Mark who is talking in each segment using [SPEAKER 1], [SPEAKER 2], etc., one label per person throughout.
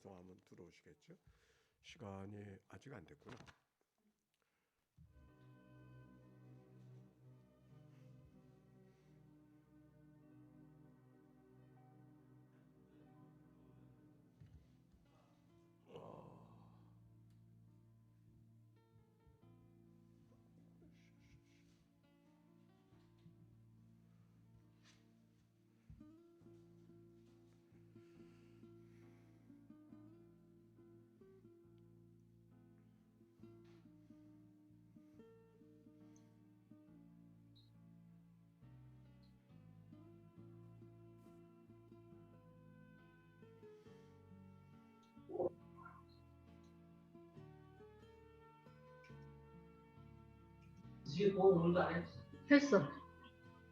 [SPEAKER 1] 작동하면 들어오시겠죠? 시간이 아직 안 됐구나.
[SPEAKER 2] 지금 뭐 오늘도 안 했지?
[SPEAKER 3] 했어.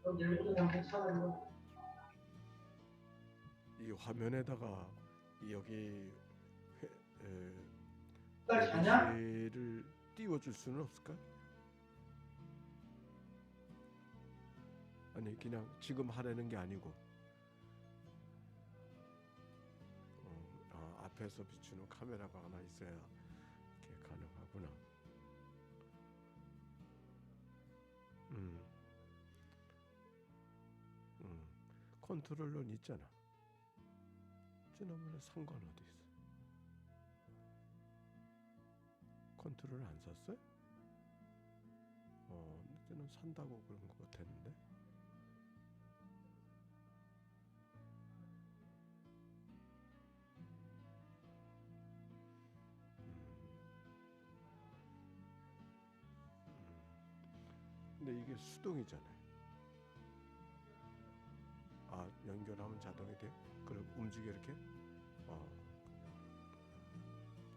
[SPEAKER 2] 그럼 내일부터 한번 찾아줘.
[SPEAKER 1] 이 화면에다가 여기
[SPEAKER 2] 딸 자냐?
[SPEAKER 1] 예배시를 띄워줄 수는 없을까? 아니 그냥 지금 하라는 게 아니고 앞에서 비추는 카메라가 하나 있어야 이렇게 가능하구나. 컨트롤러는 있잖아. 지난번에 산 건 어디 있어? 컨트롤 안 샀어요? 그때는 산다고 그런 것 같았는데. 근데 이게 수동이잖아요. 연결하면 자동이 돼? 그럼 움직여 이렇게?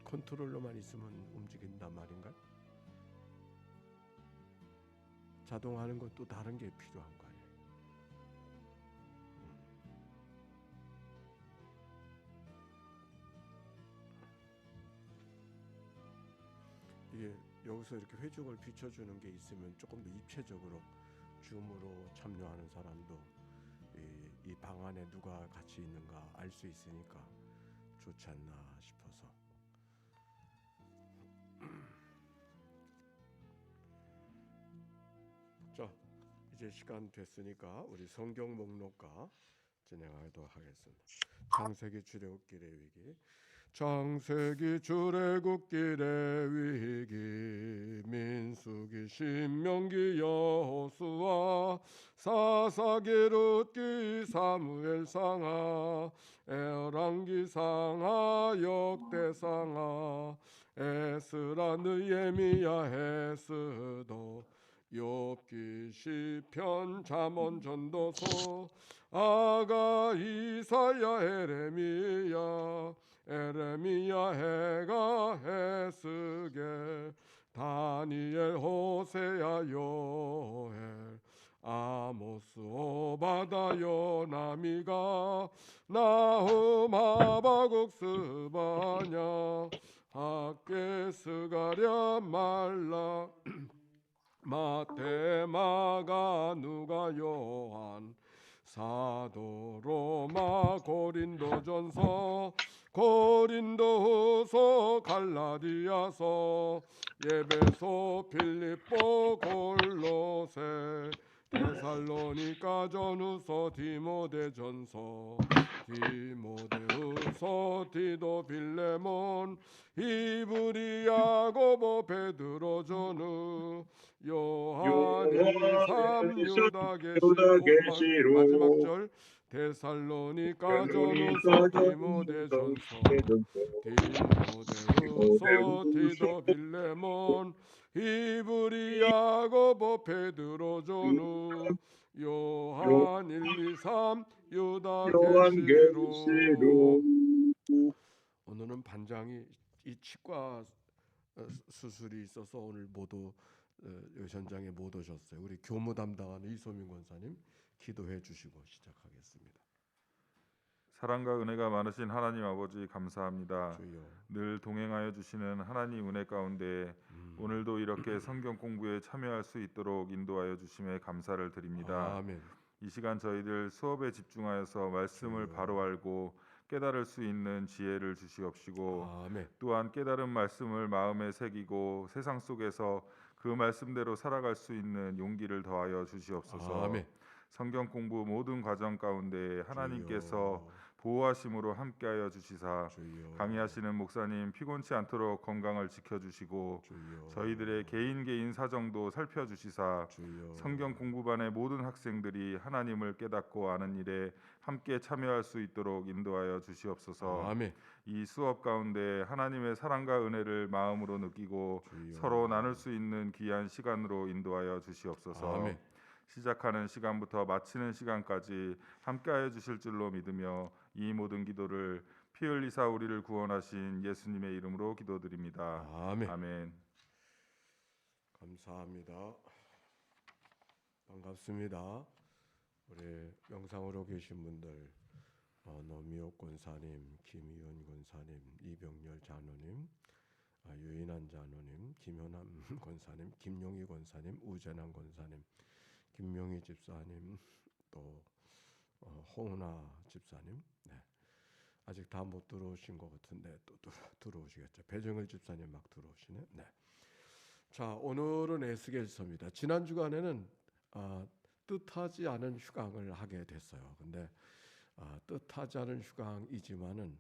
[SPEAKER 1] 컨트롤러만 있으면 움직인단 말인가? 자동하는 건 또 다른 게 필요한 거 아니에요? 이게 여기서 이렇게 회중을 비춰주는 게 있으면 조금 더 입체적으로 줌으로 참여하는 사람도 이 방 안에 누가 같이 있는가 알 수 있으니까 좋지 않나 싶어서. 자, 이제 시간 됐으니까 우리 성경 목록과 진행하도록 하겠습니다. 창세기 출애굽길의 위기. 창세기 출애굽길의 위기, 민수기 신명기 여호수아, 사사기 룻기 사무엘상하, 에랑기상하 역대상하, 에스라 느헤미야 에스더, 욥기 시편 잠언 전도서, 아가 이사야 에레미야 해가 에스겔, 다니엘 호세야 요엘, 아모스 오바다 요나미가, 나훔 하바국 스바냐, 학개 스가랴 말라, 마태 마가 누가 요한, 사도 로마 고린도전서 고린도후서 갈라디아서 예배소 필립보 골로새 데살로니가 전후서 디모데전서 디모데후서 디도 빌레몬 히브리 야고보 베드로 전후 요한 1, 3 유다 계시록 마지막 절 데살로니가 전후서 디모데전서 디모데후서 디도 빌레몬 히브리 야고보 베드로 전후 요한 1, 2, 3 유다 계시록. 오늘은 반장이 이 치과 수술이 있어서 오늘 모두 현장에 못 오셨어요. 우리 교무 담당하는 이소민 권사님 기도해 주시고 시작하겠습니다.
[SPEAKER 4] 사랑과 은혜가 많으신 하나님 아버지 감사합니다.
[SPEAKER 1] 주여.
[SPEAKER 4] 늘 동행하여 주시는 하나님 은혜 가운데 오늘도 이렇게 성경 공부에 참여할 수 있도록 인도하여 주심에 감사를 드립니다.
[SPEAKER 1] 아멘.
[SPEAKER 4] 이 시간 저희들 수업에 집중하여서 말씀을
[SPEAKER 1] 주여.
[SPEAKER 4] 바로 알고 깨달을 수 있는 지혜를 주시옵시고
[SPEAKER 1] 아멘.
[SPEAKER 4] 또한 깨달은 말씀을 마음에 새기고 세상 속에서 그 말씀대로 살아갈 수 있는 용기를 더하여 주시옵소서.
[SPEAKER 1] 아멘.
[SPEAKER 4] 성경 공부 모든 과정 가운데 하나님께서
[SPEAKER 1] 주여,
[SPEAKER 4] 보호하심으로 함께하여 주시사
[SPEAKER 1] 주여,
[SPEAKER 4] 강의하시는 목사님 피곤치 않도록 건강을 지켜주시고
[SPEAKER 1] 주여,
[SPEAKER 4] 저희들의 개인 사정도 살펴주시사
[SPEAKER 1] 주여,
[SPEAKER 4] 성경 공부반의 모든 학생들이 하나님을 깨닫고 아는 일에 함께 참여할 수 있도록 인도하여 주시옵소서.
[SPEAKER 1] 아멘.
[SPEAKER 4] 이 수업 가운데 하나님의 사랑과 은혜를 마음으로 느끼고
[SPEAKER 1] 주여,
[SPEAKER 4] 서로 나눌 수 있는 귀한 시간으로 인도하여 주시옵소서.
[SPEAKER 1] 아멘.
[SPEAKER 4] 시작하는 시간부터 마치는 시간까지 함께하여 주실 줄로 믿으며 이 모든 기도를 피 흘리사 우리를 구원하신 예수님의 이름으로 기도드립니다.
[SPEAKER 1] 아멘.
[SPEAKER 4] 아멘.
[SPEAKER 1] 감사합니다. 반갑습니다. 우리 명상으로 계신 분들, 노미옥 권사님, 김희연 권사님, 이병렬 장로님, 유인한 장로님, 김현남 권사님, 김용희 권사님, 우재남 권사님, 김명희 집사님, 또 홍은아 집사님, 네. 아직 다 못 들어오신 것 같은데 또 들어오시겠죠. 배정일 집사님 막 들어오시네. 네. 자, 오늘은 에스겔서입니다. 지난 주간에는 뜻하지 않은 휴강을 하게 됐어요. 근데 뜻하지 않은 휴강이지만은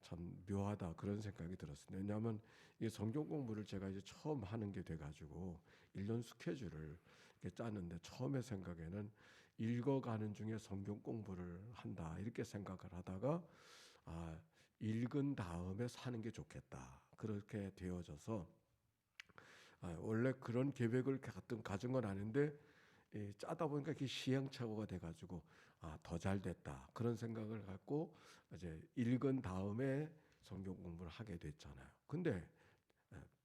[SPEAKER 1] 참 묘하다 그런 생각이 들었습니다. 왜냐하면 이 성경 공부를 제가 이제 처음 하는 게 돼가지고 1년 스케줄을 이렇게 짰는데 처음에 생각에는 읽어가는 중에 성경 공부를 한다 이렇게 생각을 하다가 읽은 다음에 사는 게 좋겠다 그렇게 되어져서 원래 그런 계획을 가진 건 아닌데 짜다 보니까 이게 시행착오가 돼가지고 더 잘 됐다 그런 생각을 갖고 이제 읽은 다음에 성경 공부를 하게 됐잖아요. 근데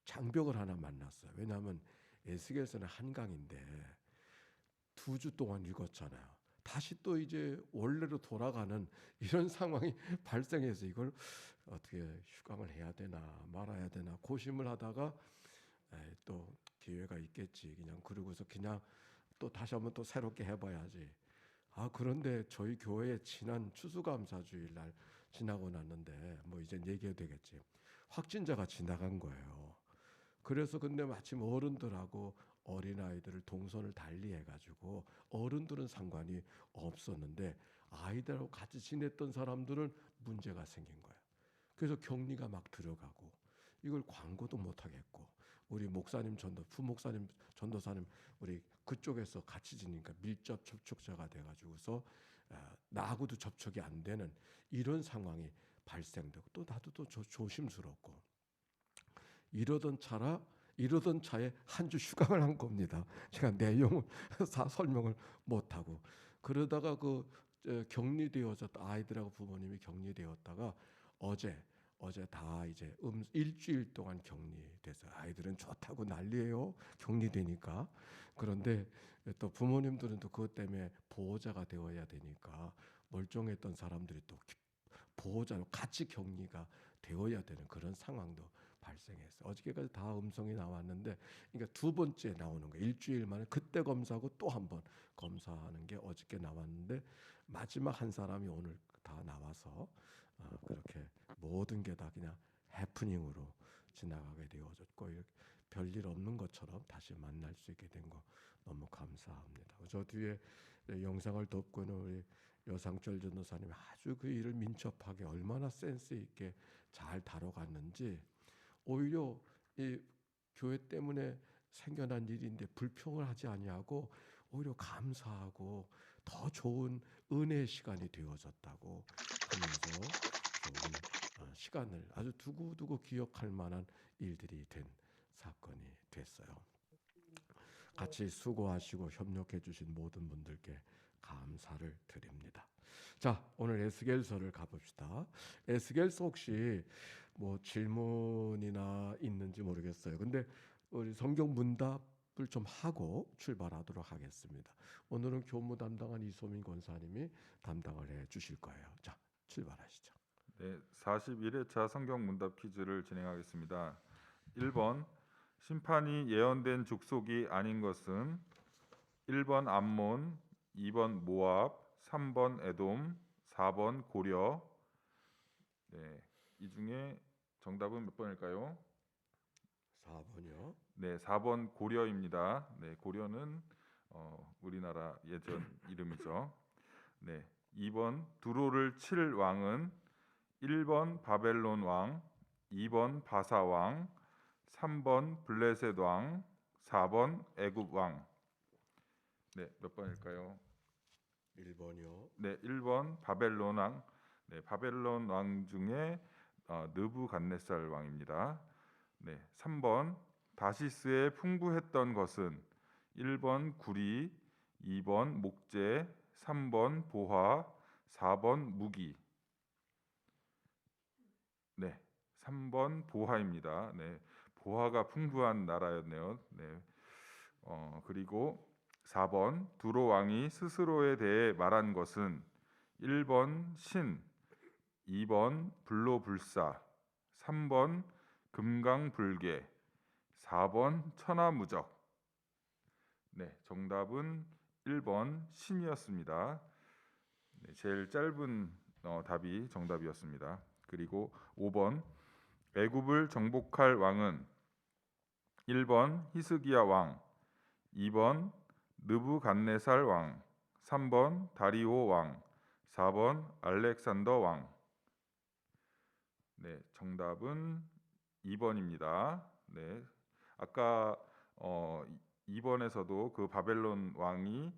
[SPEAKER 1] 장벽을 하나 만났어요. 왜냐하면 에스겔서는 한강인데 2주 동안 읽었잖아요. 다시 또 이제 원래로 돌아가는 이런 상황이 발생해서 이걸 어떻게 휴강을 해야 되나 말아야 되나 고심을 하다가 또 기회가 있겠지 그냥 그러고서 그냥 또 다시 한번 또 새롭게 해봐야지. 그런데 저희 교회에 지난 추수감사주일 날 지나고 났는데 뭐 이제 얘기해도 되겠지. 확진자가 지나간 거예요. 그래서 근데 마침 어른들하고 어린아이들을 동선을 달리 해가지고 어른들은 상관이 없었는데 아이들하고 같이 지냈던 사람들은 문제가 생긴 거예요. 그래서 격리가 막 들어가고 이걸 광고도 못 하겠고 우리 목사님 부목사님 전도사님 우리 그쪽에서 같이 지니까 밀접 접촉자가 돼가지고서 나하고도 접촉이 안 되는 이런 상황이 발생되고 또 나도 또 조심스럽고 이러던 차에 한 주 휴강을 한 겁니다. 제가 내용을 설명을 못하고 그러다가 격리되어졌다 아이들하고 부모님이 격리되었다가 어제 다 이제 일주일 동안 격리돼서 아이들은 좋다고 난리예요. 격리되니까. 그런데 또 부모님들은 또 그것 때문에 보호자가 되어야 되니까 멀쩡했던 사람들이 또 보호자로 같이 격리가 되어야 되는 그런 상황도 발생했어요. 어저께까지 다 음성이 나왔는데 그러니까 2번째 나오는 거예요. 일주일 만에 그때 검사하고 또 한 번 검사하는 게 어저께 나왔는데 마지막 한 사람이 오늘 다 나와서 그렇게 모든 게 다 그냥 해프닝으로 지나가게 되어졌고 별일 없는 것처럼 다시 만날 수 있게 된 거 너무 감사합니다. 저 뒤에 영상을 덮고는 우리 여상철 전도사님이 아주 그 일을 민첩하게 얼마나 센스 있게 잘 다뤄갔는지 오히려 이 교회 때문에 생겨난 일인데 불평을 하지 아니하고 오히려 감사하고 더 좋은 은혜의 시간이 되어졌다고 하면서 좋은 시간을 아주 두고두고 기억할 만한 일들이 된 사건이 됐어요. 같이 수고하시고 협력해 주신 모든 분들께 감사를 드립니다. 자, 오늘 에스겔서를 가봅시다. 에스겔서 혹시 뭐 질문이나 있는지 모르겠어요. 근데 우리 성경 문답을 좀 하고 출발하도록 하겠습니다. 오늘은 교무 담당한 이소민 권사님이 담당을 해 주실 거예요. 자, 출발하시죠.
[SPEAKER 4] 네, 41회차 성경 문답 퀴즈를 진행하겠습니다. 1번 심판이 예언된 족속이 아닌 것은 1번 암몬, 2번 모압, 3번 에돔, 4번 고려, 네, 이 중에 정답은 몇 번일까요?
[SPEAKER 1] 4번이요.
[SPEAKER 4] 네, 4번 고려입니다. 네, 고려는 우리나라 예전 이름이죠. 네, 2번 두로를 칠 왕은 1번 바벨론 왕, 2번 바사 왕, 3번 블레셋 왕, 4번 애굽 왕. 네, 몇 번일까요?
[SPEAKER 1] 1번이요.
[SPEAKER 4] 네, 1번 바벨론 왕. 네, 바벨론 왕 중에 느부갓네살 왕입니다. 네, 3번 다시스에 풍부했던 것은 1번 구리, 2번 목재, 3번 보화, 4번 무기. 네, 3번 보화입니다. 네, 보화가 풍부한 나라였네요. 네, 그리고 4번 두로 왕이 스스로에 대해 말한 것은 1번 신, 2번 불로불사, 3번 금강불개, 4번 천하무적. 네, 정답은 1번 신이었습니다. 네, 제일 짧은 답이 정답이었습니다. 그리고 5번 애굽을 정복할 왕은 1번 히스기야 왕, 2번 느부갓네살 왕, 3번 다리오 왕, 4번 알렉산더 왕. 네, 정답은 2번입니다. 네, 아까 2번에서도 그 바벨론 왕이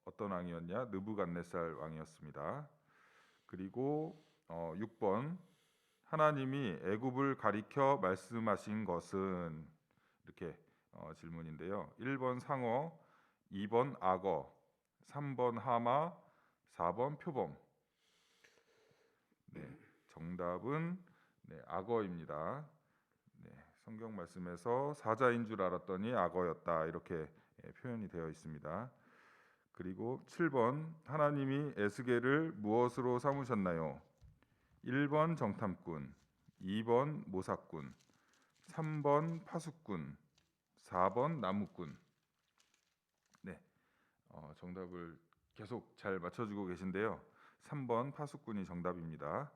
[SPEAKER 4] 어떤 왕이었냐? 느부갓네살 왕이었습니다. 그리고 6번 하나님이 애굽을 가리켜 말씀하신 것은 이렇게 질문인데요. 1번 상어, 2번 악어, 3번 하마, 4번 표범. 네, 정답은 네, 악어입니다. 네, 성경 말씀에서 사자인 줄 알았더니 악어였다 이렇게 표현이 되어 있습니다. 그리고 7번 하나님이 에스겔을 무엇으로 삼으셨나요? 1번 정탐꾼, 2번 모사꾼, 3번 파수꾼, 4번 나무꾼. 네, 정답을 계속 잘 맞춰주고 계신데요. 3번 파수꾼이 정답입니다.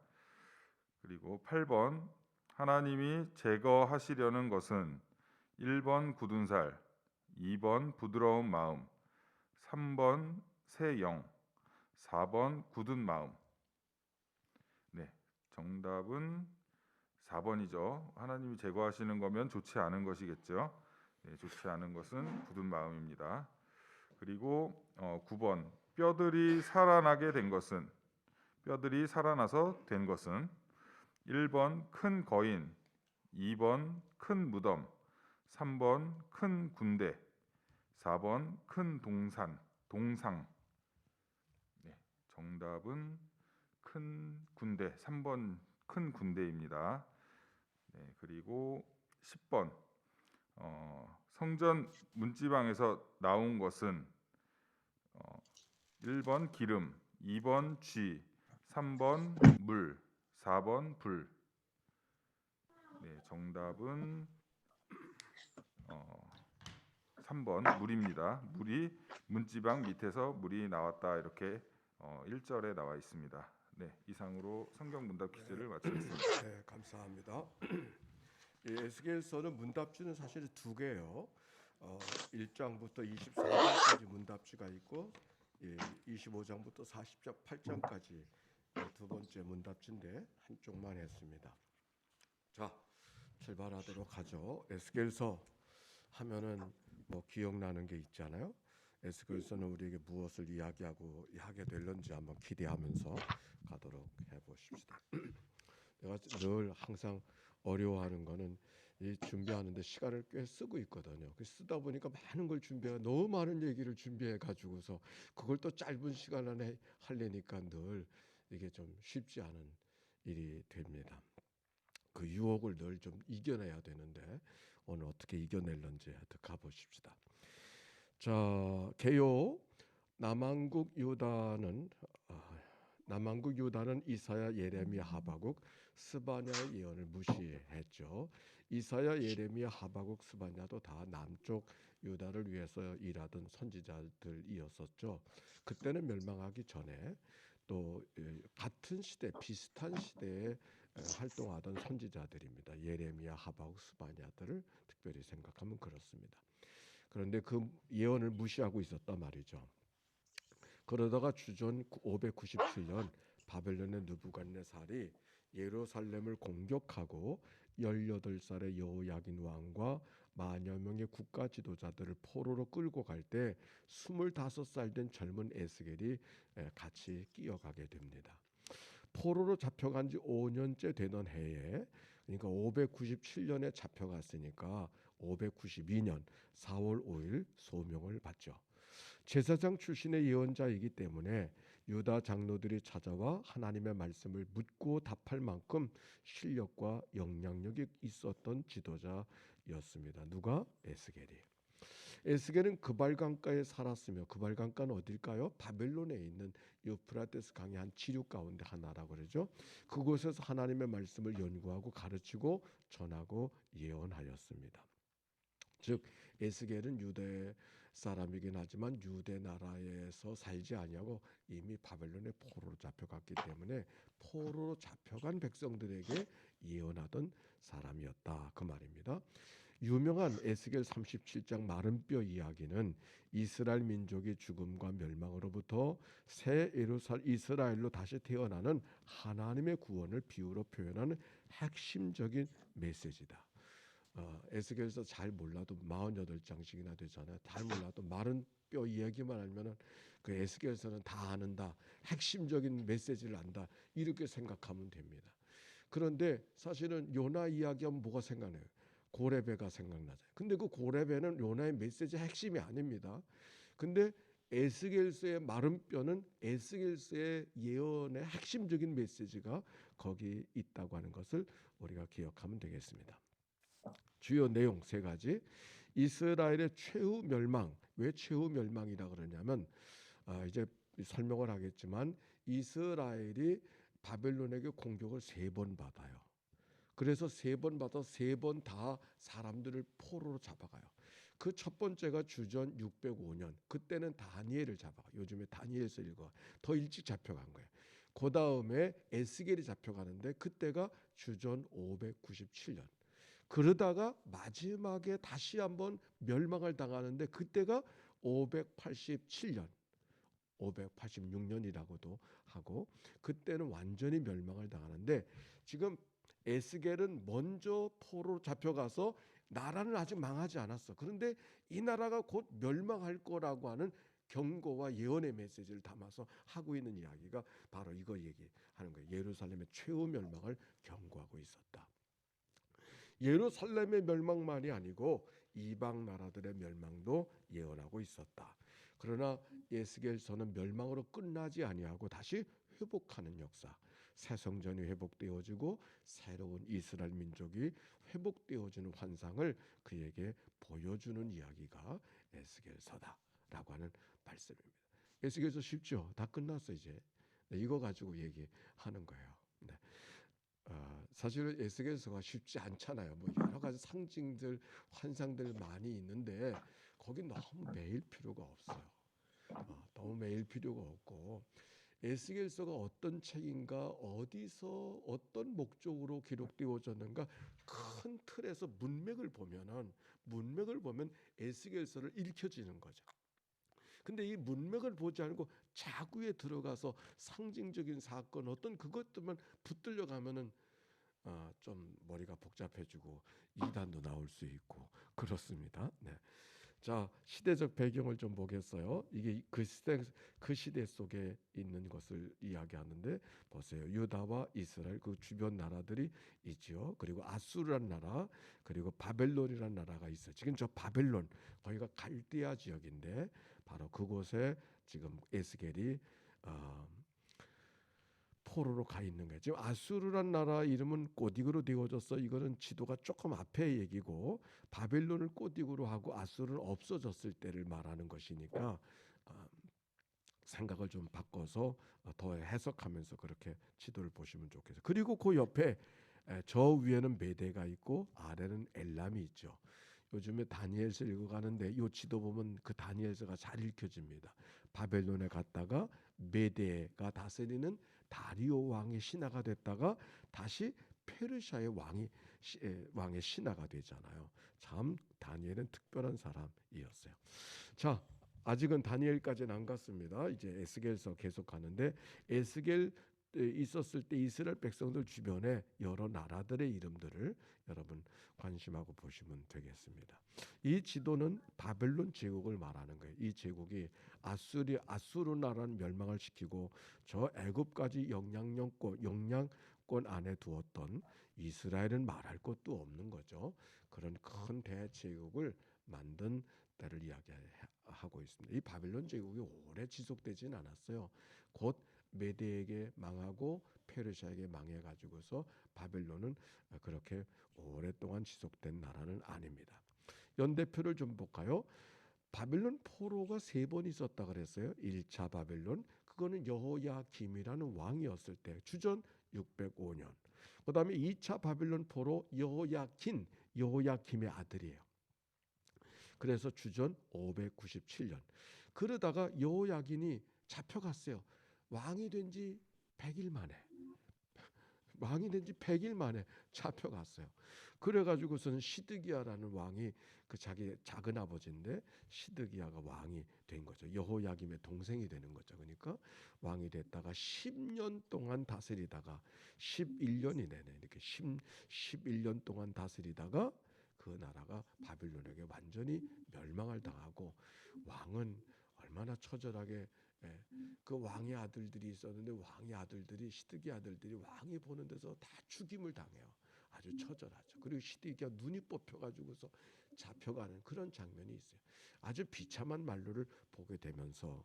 [SPEAKER 4] 그리고 8번 하나님이 제거하시려는 것은 1번 굳은 살, 2번 부드러운 마음, 3번 새 영, 4번 굳은 마음. 네, 정답은 4번이죠. 하나님이 제거하시는 거면 좋지 않은 것이겠죠. 네, 좋지 않은 것은 굳은 마음입니다. 그리고 9번 뼈들이 살아나게 된 것은 뼈들이 살아나서 된 것은 1번 큰 거인, 2번 큰 무덤, 3번 큰 군대, 4번 큰 동상. 네, 정답은 큰 군대, 3번 큰 군대입니다. 네, 그리고 10번 성전 문지방에서 나온 것은 1번 기름, 2번 쥐, 3번 물, 4번 불. 네, 정답은 3번 물입니다. 물이 문지방 밑에서 물이 나왔다 이렇게 1절에 나와 있습니다. 네, 이상으로 성경 문답 퀴즈를 마치겠습니다.
[SPEAKER 1] 네, 감사합니다. 이 에스겔서는 문답지는 사실 두 개예요. 1장부터 24장까지 문답지가 있고 25장부터 48장까지 두 번째 문답지인데 한쪽만 했습니다. 자, 출발하도록 하죠. 에스겔서 하면은 뭐 기억나는 게 있잖아요. 에스겔서는 우리에게 무엇을 하게 될런지 한번 기대하면서 가도록 해보십시다. 내가 늘 항상 어려워하는 거는 이 준비하는데 시간을 꽤 쓰고 있거든요. 그 쓰다 보니까 많은 걸 너무 많은 얘기를 준비해 가지고서 그걸 또 짧은 시간 안에 하려니까 늘 이게 좀 쉽지 않은 일이 됩니다. 그 유혹을 늘 좀 이겨내야 되는데 오늘 어떻게 이겨낼런지 하여튼 가보십시다. 자, 개요 남한국 유다는 이사야, 예레미야, 하박국, 스바냐의 예언을 무시했죠. 이사야, 예레미야, 하박국, 스바냐도 다 남쪽 유다를 위해서 일하던 선지자들이었었죠. 그때는 멸망하기 전에 또 같은 시대 비슷한 시대에 활동하던 선지자들입니다. 예레미야, 하박국, 스바냐들을 특별히 생각하면 그렇습니다. 그런데 그 예언을 무시하고 있었단 말이죠. 그러다가 주전 597년 바벨론의 느부갓네살이 예루살렘을 공격하고 18살의 여호야긴 왕과 만여 명의 국가 지도자들을 포로로 끌고 갈 때 25살 된 젊은 에스겔이 같이 끼어가게 됩니다. 포로로 잡혀간 지 5년째 되던 해에, 그러니까 597년에 잡혀갔으니까 592년 4월 5일 소명을 받죠. 제사장 출신의 예언자이기 때문에 유다 장로들이 찾아와 하나님의 말씀을 묻고 답할 만큼 실력과 영향력이 있었던 지도자였습니다. 누가? 에스겔이. 에스겔은 그발강가에 살았으며, 그발강가는 어딜까요? 바벨론에 있는 유프라테스 강의 한 지류 가운데 하나라고 그러죠. 그곳에서 하나님의 말씀을 연구하고 가르치고 전하고 예언하였습니다. 즉 에스겔은 유대 사람이긴 하지만 유대 나라에서 살지 아니하고 이미 바벨론에 포로로 잡혀갔기 때문에 포로로 잡혀간 백성들에게 예언하던 사람이었다, 그 말입니다. 유명한 에스겔 37장 마른 뼈 이야기는 이스라엘 민족의 죽음과 멸망으로부터 새 이스라엘로 다시 태어나는 하나님의 구원을 비유로 표현하는 핵심적인 메시지다. 에스겔서 잘 몰라도 48장씩이나 되잖아요. 잘 몰라도 마른 뼈 이야기만 알면은 그 에스겔서는 다 아는다, 핵심적인 메시지를 안다, 이렇게 생각하면 됩니다. 그런데 사실은 요나 이야기하면 뭐가 생각나요? 고레베가 생각나죠. 근데 그 고레베는 요나의 메시지 핵심이 아닙니다. 근데 에스겔서의 마른 뼈는 에스겔서의 예언의 핵심적인 메시지가 거기 있다고 하는 것을 우리가 기억하면 되겠습니다. 주요 내용 세 가지. 이스라엘의 최후 멸망. 왜 최후 멸망이라 그러냐면 이제 설명을 하겠지만 이스라엘이 바벨론에게 공격을 3번 받아요. 그래서 3번 받아 3번 다 사람들을 포로로 잡아가요. 그 첫 번째가 주전 605년. 그때는 다니엘을 잡아가. 요즘에 다니엘서 읽어. 더 일찍 잡혀간 거예요. 그 다음에 에스겔이 잡혀가는데 그때가 주전 597년. 그러다가 마지막에 다시 한번 멸망을 당하는데 그때가 587년, 586년이라고도 하고, 그때는 완전히 멸망을 당하는데, 지금 에스겔은 먼저 포로로 잡혀가서 나라는 아직 망하지 않았어. 그런데 이 나라가 곧 멸망할 거라고 하는 경고와 예언의 메시지를 담아서 하고 있는 이야기가 바로 이거 얘기하는 거예요. 예루살렘의 최후 멸망을 경고하고 있었다. 예루살렘의 멸망만이 아니고 이방 나라들의 멸망도 예언하고 있었다. 그러나 에스겔서는 멸망으로 끝나지 아니하고 다시 회복하는 역사, 새 성전이 회복되어지고 새로운 이스라엘 민족이 회복되어지는 환상을 그에게 보여주는 이야기가 에스겔서다라고 하는 말씀입니다. 에스겔서 쉽죠? 다 끝났어 이제. 이거 가지고 얘기하는 거예요. 네. 사실 에스겔서가 쉽지 않잖아요. 뭐 여러 가지 상징들, 환상들 많이 있는데 거기 너무 매일 필요가 없어요. 너무 매일 필요가 없고, 에스겔서가 어떤 책인가, 어디서 어떤 목적으로 기록되어졌는가, 큰 틀에서 문맥을 보면 에스겔서를 읽혀지는 거죠. 근데 이 문맥을 보지 않고 자구에 들어가서 상징적인 사건, 어떤 그것들만 붙들려 가면은 좀 머리가 복잡해지고 이단도 나올 수 있고 그렇습니다. 네. 자, 시대적 배경을 좀 보겠어요. 이게 그 시대 속에 있는 것을 이야기하는데 보세요. 유다와 이스라엘 그 주변 나라들이 있지요. 그리고 아수르란 나라, 그리고 바벨론이란 나라가 있어요. 지금 저 바벨론, 거기가 갈대아 지역인데 바로 그곳에 지금 에스겔이 포로로 가 있는 거예요. 지금 아수르란 나라 이름은 꼬딕으로 되어졌어. 이거는 지도가 조금 앞에 얘기고, 바벨론을 꼬딕으로 하고 아수르는 없어졌을 때를 말하는 것이니까 생각을 좀 바꿔서 더 해석하면서 그렇게 지도를 보시면 좋겠어요. 그리고 그 옆에 저 위에는 메대가 있고 아래는 엘람이 있죠. 요즘에 다니엘서 읽어가는데 이 지도 보면 그 다니엘서가 잘 읽혀집니다. 바벨론에 갔다가 메데가 다스리는 다리오 왕의 신하가 됐다가 다시 페르시아의 왕의 신하가 되잖아요. 참 다니엘은 특별한 사람이었어요. 자, 아직은 다니엘까지는 안 갔습니다. 이제 에스겔서 계속 가는데 에스겔 있었을 때 이스라엘 백성들 주변에 여러 나라들의 이름들을 여러분 관심하고 보시면 되겠습니다. 이 지도는 바벨론 제국을 말하는 거예요. 이 제국이 아수르 나라는 멸망을 시키고 저 애굽까지 영향권 안에 두었던 이스라엘은 말할 것도 없는 거죠. 그런 큰 대제국을 만든 때를 이야기하고 있습니다. 이 바벨론 제국이 오래 지속되진 않았어요. 곧 메대에게 망하고 페르시아에게 망해가지고서 바벨론은 그렇게 오랫동안 지속된 나라는 아닙니다. 연대표를 좀 볼까요? 바벨론 포로가 3번 있었다 그랬어요. 1차 바벨론, 그거는 여호야김이라는 왕이었을 때 주전 605년. 그 다음에 2차 바벨론 포로 여호야김의 아들이에요. 그래서 주전 597년. 그러다가 여호야긴이 잡혀갔어요. 왕이 된 지 100일 만에. 왕이 된 지 100일 만에 잡혀갔어요. 그래가지고서는 시드기야라는 왕이 그 자기 작은 아버지인데 시드기야가 왕이 된 거죠. 여호야김의 동생이 되는 거죠. 그러니까 왕이 됐다가 10년 동안 다스리다가 11년이 내내 이렇게 11년 동안 다스리다가 그 나라가 바빌론에게 완전히 멸망을 당하고 왕은 얼마나 처절하게 그 왕의 아들들이 있었는데 왕의 아들들이 시드기야 아들들이 왕이 보는 데서 다 죽임을 당해요. 아주 처절하죠. 그리고 시드기야 눈이 뽑혀가지고서 잡혀가는 그런 장면이 있어요. 아주 비참한 말로를 보게 되면서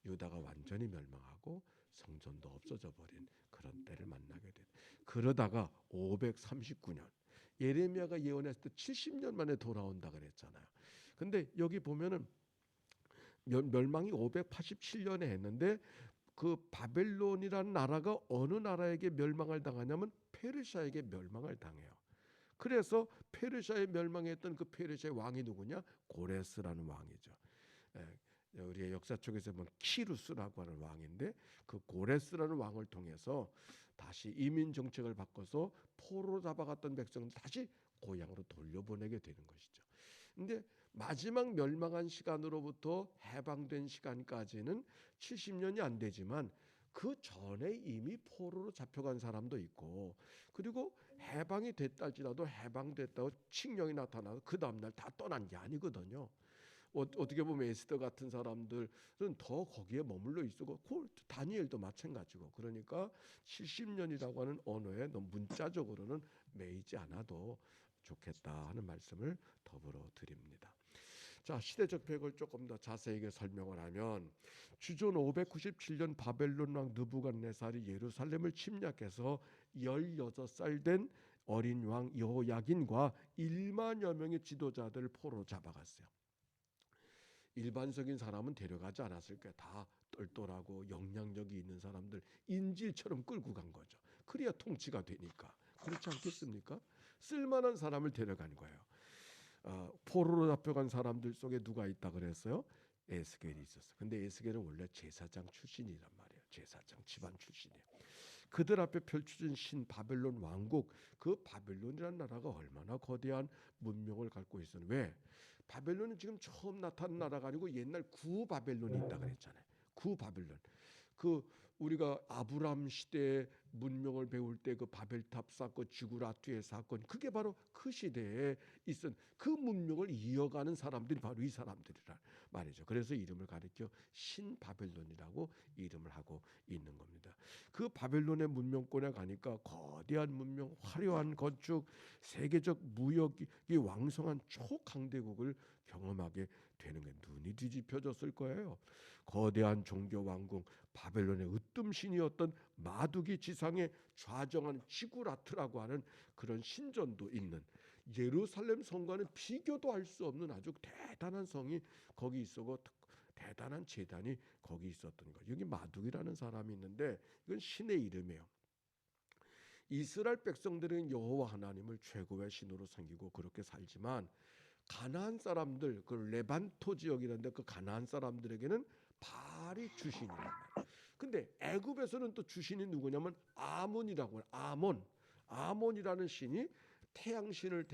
[SPEAKER 1] 유다가 완전히 멸망하고 성전도 없어져 버린 그런 때를 만나게 된. 그러다가 539년 예레미야가 예언했을 때 70년 만에 돌아온다 그랬잖아요. 근데 여기 보면은 멸망이 587년에 했는데 그 바벨론이라는 나라가 어느 나라에게 멸망을 당하냐면 페르시아에게 멸망을 당해요. 그래서 페르시아에 멸망했던 그 페르시아의 왕이 누구냐? 고레스라는 왕이죠. 우리의 역사 쪽에서 보면 키루스라고 하는 왕인데 그 고레스라는 왕을 통해서 다시 이민 정책을 바꿔서 포로로 잡아갔던 백성들 다시 고향으로 돌려보내게 되는 것이죠. 근데 마지막 멸망한 시간으로부터 해방된 시간까지는 70년이 안 되지만 그 전에 이미 포로로 잡혀간 사람도 있고 그리고 해방이 됐다 할지라도 해방됐다고 칙령이 나타나서 그 다음날 다 떠난 게 아니거든요. 어떻게 보면 에스더 같은 사람들은 더 거기에 머물러 있고 다니엘도 마찬가지고 그러니까 70년이라고 하는 언어에 너무 문자적으로는 매이지 않아도 좋겠다 하는 말씀을 더불어 드립니다. 자, 시대적 배경을 조금 더 자세하게 설명을 하면 주전 597년 바벨론 왕 느부갓네살이 예루살렘을 침략해서 16살 된 어린 왕 여호야긴과 1만여 명의 지도자들을 포로로 잡아갔어요. 일반적인 사람은 데려가지 않았을 거예요. 다 똘똘하고 영향력이 있는 사람들 인질처럼 끌고 간 거죠. 그래야 통치가 되니까. 그렇지 않겠습니까? 쓸만한 사람을 데려간 거예요. 포로로 잡혀간 사람들 속에 누가 있다 그랬어요? 에스겔이 있었어요. 근데 에스겔은 원래 제사장 출신이란 말이에요. 제사장 집안 출신이에요. 그들 앞에 펼쳐진 신 바벨론 왕국, 그 바벨론이라는 나라가 얼마나 거대한 문명을 갖고 있었는 왜? 바벨론은 지금 처음 나타난 나라가 아니고 옛날 구바벨론이 있다 그랬잖아요. 구바벨론. 그 우리가 아브람 시대 문명을 배울 때 그 바벨탑 사건, 지구라트의 사건, 그게 바로 그 시대에 있었 그 문명을 이어가는 사람들이 바로 이 사람들이란 말이죠. 그래서 이름을 가리켜 신바벨론이라고 이름을 하고 있는 겁니다. 그 바벨론의 문명권에 가니까 거대한 문명, 화려한 건축, 세계적 무역이 왕성한 초강대국을 경험하게 되는 게 눈이 뒤집혀졌을 거예요. 거대한 종교 왕국 바벨론의 으뜸신이었던 마두기 지상에 좌정하는 지구라트라고 하는 그런 신전도 있는 예루살렘 성과는 비교도 할 수 없는 아주 대단한 성이 거기 있었고 대단한 제단이 거기 있었던 거예요. 여기 마두기라는 사람이 있는데 이건 신의 이름이에요. 이스라엘 백성들은 여호와 하나님을 최고의 신으로 섬기고 그렇게 살지만 가나안 사람들, 그 레반토 지역이라는데 그 가나안 사람들에게는 바알이 주신이란 말이에요. 근데 애굽에서는 또 주신이 누구냐면 아몬이라고 해요. 아몬이라는 신이 태양신을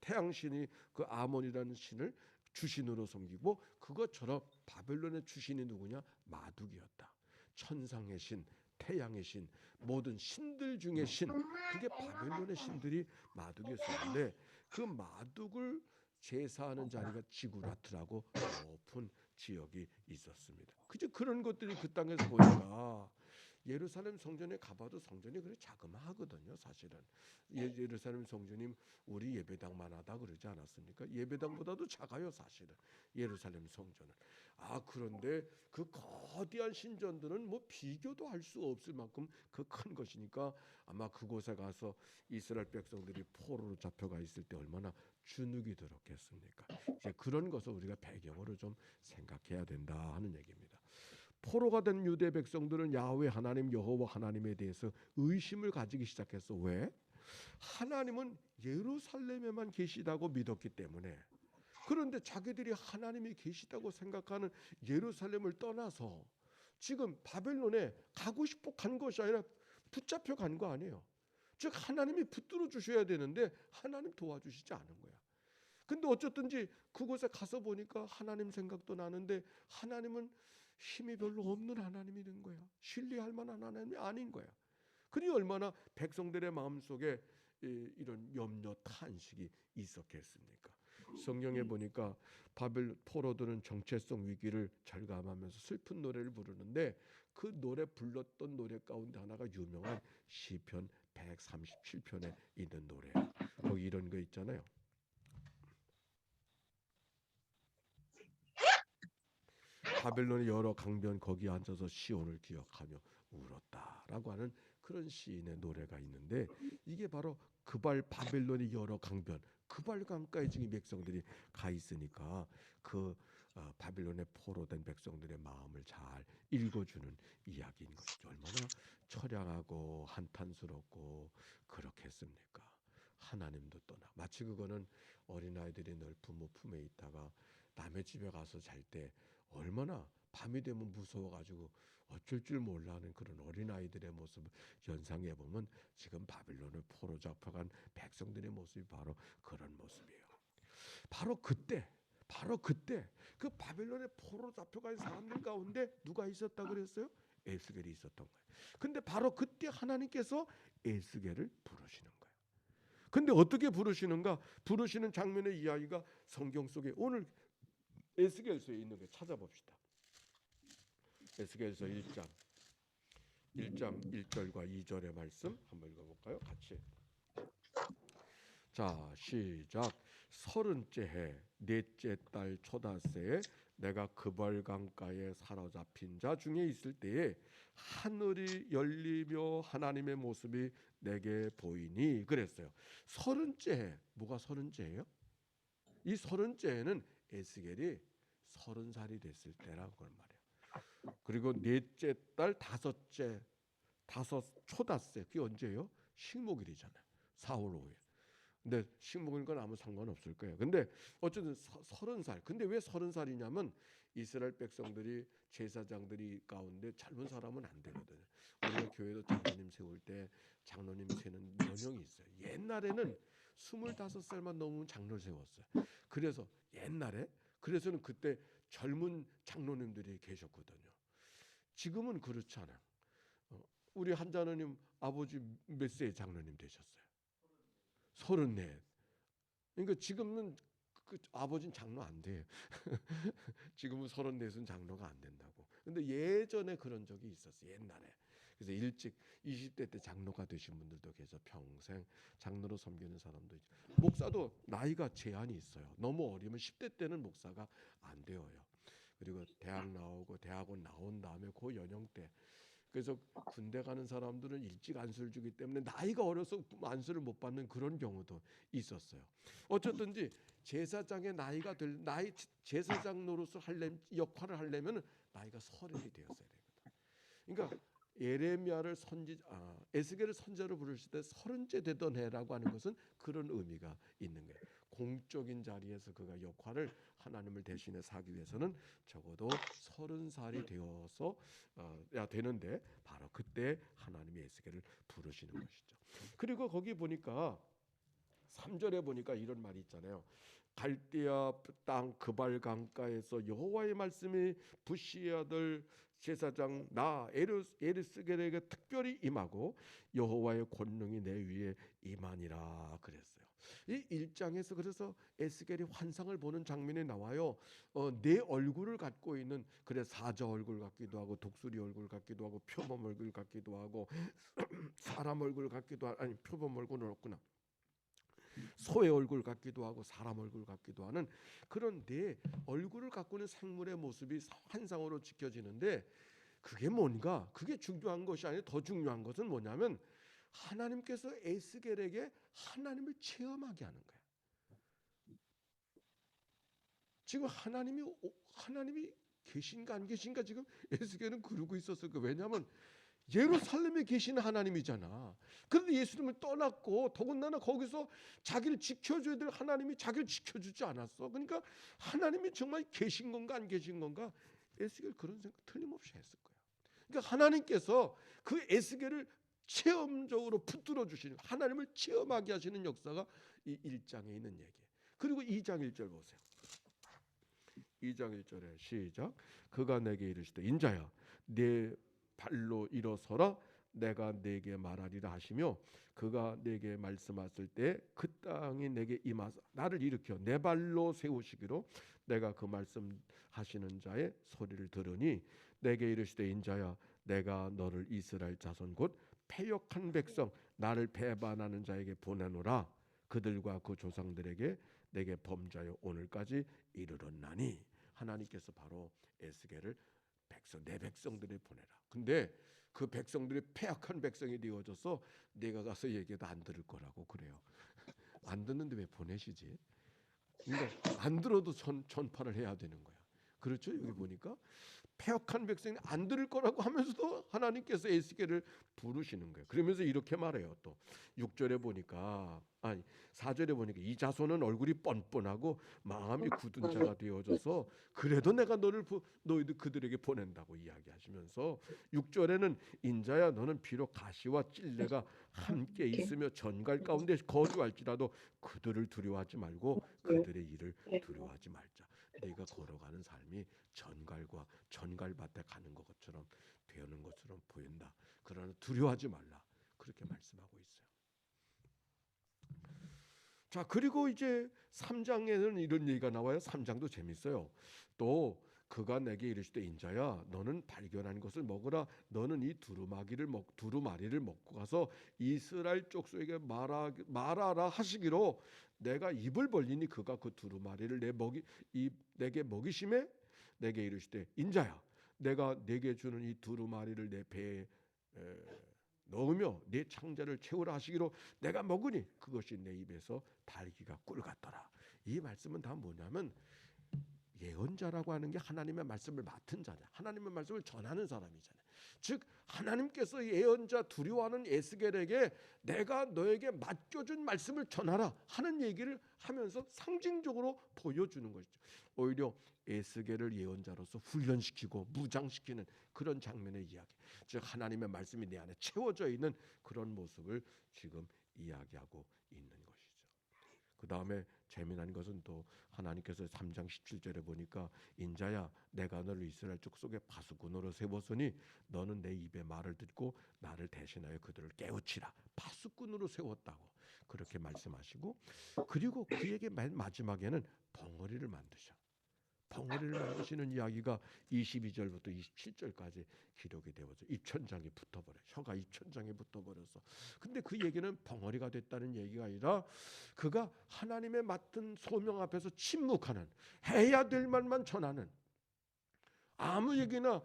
[SPEAKER 1] 태양신이 그 아몬이라는 신을 주신으로 섬기고, 그것처럼 바벨론의 주신이 누구냐? 마둑이었다. 천상의 신, 태양의 신, 모든 신들 중에 신, 그게 바벨론의 신들이 마둑이었었는데, 그 마둑을 제사하는 자리가 지구라트라고 높은 지역이 있었습니다. 그저 그런 것들이 그 땅에서 보니까 예루살렘 성전에 가봐도 성전이 그렇게 자그마하거든요. 사실은 예루살렘 성전이 우리 예배당만 하다 그러지 않았습니까? 예배당보다도 작아요, 사실은 예루살렘 성전은. 그런데 그 거대한 신전들은 뭐 비교도 할 수 없을 만큼 그 큰 것이니까 아마 그곳에 가서 이스라엘 백성들이 포로로 잡혀가 있을 때 얼마나 주눅이 들었겠습니까? 이제 그런 것을 우리가 배경으로 좀 생각해야 된다 하는 얘기입니다. 포로가 된 유대 백성들은 야훼 하나님 여호와 하나님에 대해서 의심을 가지기 시작했어. 왜? 하나님은 예루살렘에만 계시다고 믿었기 때문에. 그런데 자기들이 하나님이 계시다고 생각하는 예루살렘을 떠나서 지금 바벨론에 가고 싶어 간 것이 아니라 붙잡혀 간 거 아니에요. 즉 하나님이 붙들어 주셔야 되는데 하나님 도와주시지 않은 거야. 근데 어쨌든지 그곳에 가서 보니까 하나님 생각도 나는데 하나님은 힘이 별로 없는 하나님이 된 거야. 신뢰할 만한 하나님이 아닌 거야. 그러니 얼마나 백성들의 마음속에 이런 염려 탄식이 있었겠습니까? 성경에 보니까 바벨 포로들은 정체성 위기를 절감하면서 슬픈 노래를 부르는데, 그 노래 불렀던 노래 가운데 하나가 유명한 시편 137편에 있는 노래예요. 거기 이런 거 있잖아요. 바벨론의 여러 강변 거기 앉아서 시온을 기억하며 울었다라고 하는 그런 시인의 노래가 있는데, 이게 바로 그발 바벨론의 여러 강변, 그발 강가에 지금 백성들이 가 있으니까 그 바벨론의 포로된 백성들의 마음을 잘 읽어주는 이야기인 것이죠. 얼마나 처량하고 한탄스럽고 그렇겠습니까? 하나님도 떠나. 마치 그거는 어린아이들이 늘 부모 품에 있다가 남의 집에 가서 잘 때 얼마나 밤이 되면 무서워가지고 어쩔 줄 몰라 하는 그런 어린아이들의 모습을 연상해 보면 지금 바빌론을 포로 잡혀간 백성들의 모습이 바로 그런 모습이에요. 바로 그때 그 바빌론의 포로 잡혀간 사람들 가운데 누가 있었다 그랬어요? 에스겔이 있었던 거예요. 근데 바로 그때 하나님께서 에스겔을 부르시는 거예요. 근데 어떻게 부르시는가? 부르시는 장면의 이야기가 성경 속에 오늘 에스겔서에 있는 거 찾아봅시다. 에스겔서 1장 1절과 2절의 말씀 한번 읽어볼까요? 같이. 자, 시작. 30째 해 넷째 달 초닷새에 내가 그발 강가에 사로잡힌 자 중에 있을 때에 하늘이 열리며 하나님의 모습이 내게 보이니 그랬어요. 30째 해, 뭐가 30째예요? 이 30째 해는 에스겔이 30살이 됐을 때라고 그런 말이에요. 그리고 넷째 달 다섯 초닷새, 그게 언제예요? 식목일이잖아요. 4월 5일. 근데 식목일인 건 아무 상관없을 거예요. 근데 어쨌든 30살. 근데 왜 30살이냐면 이스라엘 백성들이 제사장들이 가운데 젊은 사람은 안 되거든요. 우리가 교회도 장로님 세울 때 장로님 세는 연령이 있어요. 옛날에는 25살만 넘으면 장로를 세웠어요. 그래서 옛날에 그래서는 그때 젊은 장로님들이 계셨거든요. 지금은 그렇지 않아요. 우리 한자노님 아버지 몇 세에 장로님 되셨어요? 34. 그러니까 지금은 그 아버지는 장로 안 돼. 지금은 34은 장로가 안 된다고. 근데 예전에 그런 적이 있었어요. 옛날에. 그래서 일찍 20대 때 장로가 되신 분들도 계셔. 평생 장로로 섬기는 사람도 있죠. 목사도 나이가 제한이 있어요. 너무 어리면 10대 때는 목사가 안 되어요. 그리고 대학 나오고 대학원 나온 다음에 그 연령 때, 그래서 군대 가는 사람들은 일찍 안수를 주기 때문에 나이가 어려서 안수를 못 받는 그런 경우도 있었어요. 어쨌든지 제사장의 나이가 제사장 노릇을 역할을 하려면 나이가 30이 되었어야 되거든. 그러니까 예레미야를 에스겔을 선지자로 부르실 때 30째 되던 해라고 하는 것은 그런 의미가 있는 거예요. 공적인 자리에서 그가 역할을 하나님을 대신해서 하기 위해서는 적어도 30살이 되어서 되는데 바로 그때 하나님이 에스겔을 부르시는 것이죠. 그리고 거기 보니까 3절에 보니까 이런 말이 있잖아요. 갈대아 땅 그발 강가에서 여호와의 말씀이 부시의 아들 제사장 나 에스겔에게 특별히 임하고 여호와의 권능이 내 위에 임하니라 그랬어요. 이 1장에서 그래서 에스겔이 환상을 보는 장면이 나와요. 내 얼굴을 갖고 있는 사자 얼굴 같기도 하고 독수리 얼굴 같기도 하고 표범 얼굴 같기도 하고 사람 얼굴 같기도 하고 아니 표범 얼굴은 없구나. 소의 얼굴 같기도 하고 사람 얼굴 같기도 하는 그런 내 얼굴을 갖고 있는 생물의 모습이 환상으로 지켜지는데 그게 뭔가 그게 중요한 것이 아니라 더 중요한 것은 뭐냐면 하나님께서 에스겔에게 하나님을 체험하게 하는 거예요. 지금 하나님이 계신가 안 계신가 지금 에스겔은 그러고 있었을 거예요. 왜냐하면 예루살렘에 계시는 하나님이잖아. 그런데 예수님을 떠났고 더군다나 거기서 자기를 지켜줘야 될 하나님이 자기를 지켜주지 않았어. 그러니까 하나님이 정말 계신 건가 안 계신 건가 에스겔 그런 생각 틀림없이 했을 거야. 그러니까 하나님께서 그 에스겔을 체험적으로 붙들어 주시는 하나님을 체험하게 하시는 역사가 이 1장에 있는 얘기예요. 그리고 2장 1절 보세요. 2장 1절에 시작. 그가 내게 이르시되 인자야 내 발로 일어서라 내가 내게 말하리라 하시며 그가 내게 말씀하실 때 그 땅이 내게 임하사 나를 일으켜 내 발로 세우시기로 내가 그 말씀하시는 자의 소리를 들으니 내게 이르시되 인자야 내가 너를 이스라엘 자손 곧 패역한 백성 나를 배반하는 자에게 보내노라 그들과 그 조상들에게 내게 범죄하여 오늘까지 이르렀나니 하나님께서 바로 에스겔을 내 백성들을 보내라. 근데 그 백성들이 패역한 백성이 되어져서 내가 가서 얘기해도 안 들을 거라고 그래요. 안 듣는데 왜 보내시지? 그러니까 안 들어도 전파를 해야 되는 거야. 그렇죠? 여기 보니까 패역한 백성이 안 들을 거라고 하면서도 하나님께서 에스겔을 부르시는 거예요. 그러면서 이렇게 말해요. 또 6절에 보니까 4절에 보니까 이 자손은 얼굴이 뻔뻔하고 마음이 굳은 자가 되어져서 그래도 내가 너희들 그들에게 보낸다고 이야기하시면서 6절에는 인자야 너는 비록 가시와 찔레가 함께 있으며 전갈 가운데 거주할지라도 그들을 두려워하지 말고 그들의 일을 두려워하지 말자. 네가 걸어가는 삶이 전갈밭에 가는 것처럼 되는 것처럼 보인다. 그러나 두려워하지 말라. 그렇게 말씀하고 있어요. 자, 그리고 이제 3장에는 이런 얘기가 나와요. 3장도 재밌어요. 또 그가 내게 이르시되 인자야 너는 발견한 것을 먹으라. 너는 이 두루마리를 먹고 가서 이스라엘 족속에게 말하라 하시기로 내가 입을 벌리니 그가 그 두루마리를 내게 먹이심에 내게 이르시되 인자야 내가 내게 주는 이 두루마리를 내 배에 넣으며 내 창자를 채우라 하시기로 내가 먹으니 그것이 내 입에서 달기가 꿀 같더라. 이 말씀은 다 뭐냐면 예언자라고 하는 게 하나님의 말씀을 맡은 자냐, 하나님의 말씀을 전하는 사람이잖아요. 즉 하나님께서 예언자 두려워하는 에스겔에게 내가 너에게 맡겨준 말씀을 전하라 하는 얘기를 하면서 상징적으로 보여주는 것이죠. 오히려 에스겔을 예언자로서 훈련시키고 무장시키는 그런 장면의 이야기, 즉 하나님의 말씀이 내 안에 채워져 있는 그런 모습을 지금 이야기하고 있는 것이죠. 그 다음에 재미난 것은 또 하나님께서 3장 17절에 보니까 인자야 내가 너를 이스라엘 족속의 파수꾼으로 세웠으니 너는 내 입의 말을 듣고 나를 대신하여 그들을 깨우치라. 파수꾼으로 세웠다고 그렇게 말씀하시고, 그리고 그에게 맨 마지막에는 벙어리를 만드셔. 벙어리를 만드시는 이야기가 22절부터 27절까지 기록이 되어져 입천장에 붙어버려. 혀가 입천장에 붙어버려서. 근데 그 얘기는 벙어리가 됐다는 얘기가 아니라 그가 하나님의 맡은 소명 앞에서 침묵하는, 해야 될 말만 전하는, 아무 얘기나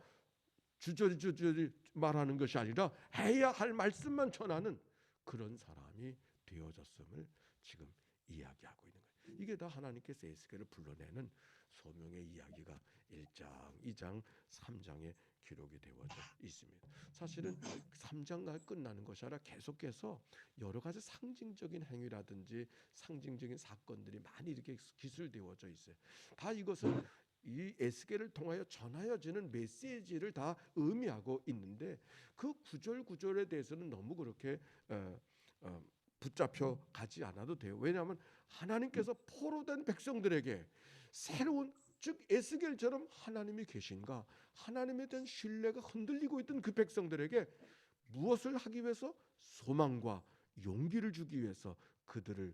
[SPEAKER 1] 주저리 말하는 것이 아니라 해야 할 말씀만 전하는 그런 사람이 되어졌음을 지금 이야기하고 있는 거예요. 이게 다 하나님께서 에스겔을 불러내는 소명의 이야기가 1장, 2장, 3장에 기록이 되어져 있습니다. 사실은 3장과 끝나는 것이 아니라 계속해서 여러 가지 상징적인 행위라든지 상징적인 사건들이 많이 이렇게 기술되어져 있어요. 다 이것은 이 에스겔을 통하여 전하여지는 메시지를 다 의미하고 있는데 그 구절구절에 대해서는 너무 그렇게 붙잡혀 가지 않아도 돼요. 왜냐하면 하나님께서 포로된 백성들에게 새로운, 즉 에스겔처럼 하나님이 계신가, 하나님에 대한 신뢰가 흔들리고 있던 그 백성들에게 무엇을 하기 위해서? 소망과 용기를 주기 위해서 그들을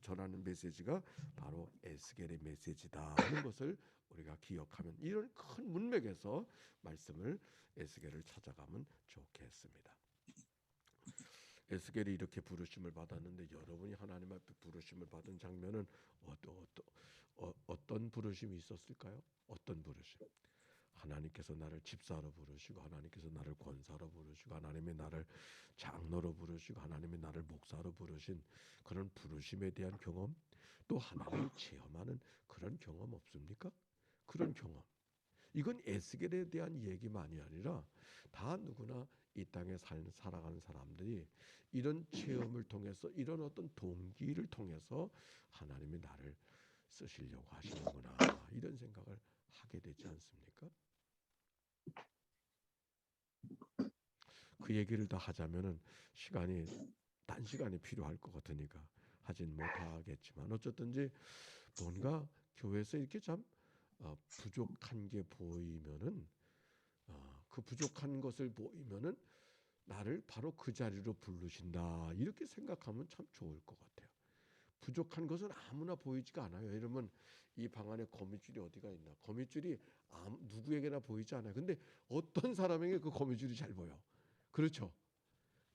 [SPEAKER 1] 전하는 메시지가 바로 에스겔의 메시지다 하는 것을 우리가 기억하면, 이런 큰 문맥에서 말씀을 에스겔을 찾아가면 좋겠습니다. 에스겔이 이렇게 부르심을 받았는데 여러분이 하나님 앞에 부르심을 받은 장면은 어떤 부르심이 있었을까요? 어떤 부르심? 하나님께서 나를 집사로 부르시고, 하나님께서 나를 권사로 부르시고, 하나님이 나를 장로로 부르시고, 하나님이 나를 목사로 부르신 그런 부르심에 대한 경험, 또 하나님을 체험하는 그런 경험 없습니까? 그런 경험. 이건 에스겔에 대한 얘기만이 아니라 다 누구나 이 땅에 살아가는 사람들이 이런 체험을 통해서, 이런 어떤 동기를 통해서 하나님이 나를 쓰시려고 하시는구나, 이런 생각을 하게 되지 않습니까? 그 얘기를 다 하자면은 단시간이 필요할 것 같으니까 하진 못하겠지만, 어쨌든지 뭔가 교회에서 이렇게 참 부족한 게 보이면은, 그 부족한 것을 보이면은 나를 바로 그 자리로 부르신다, 이렇게 생각하면 참 좋을 것 같아요. 부족한 것은 아무나 보이지가 않아요. 이러면 이 방 안에 거미줄이 어디가 있나? 거미줄이 누구에게나 보이지 않아요. 근데 어떤 사람에게 그 거미줄이 잘 보여. 그렇죠?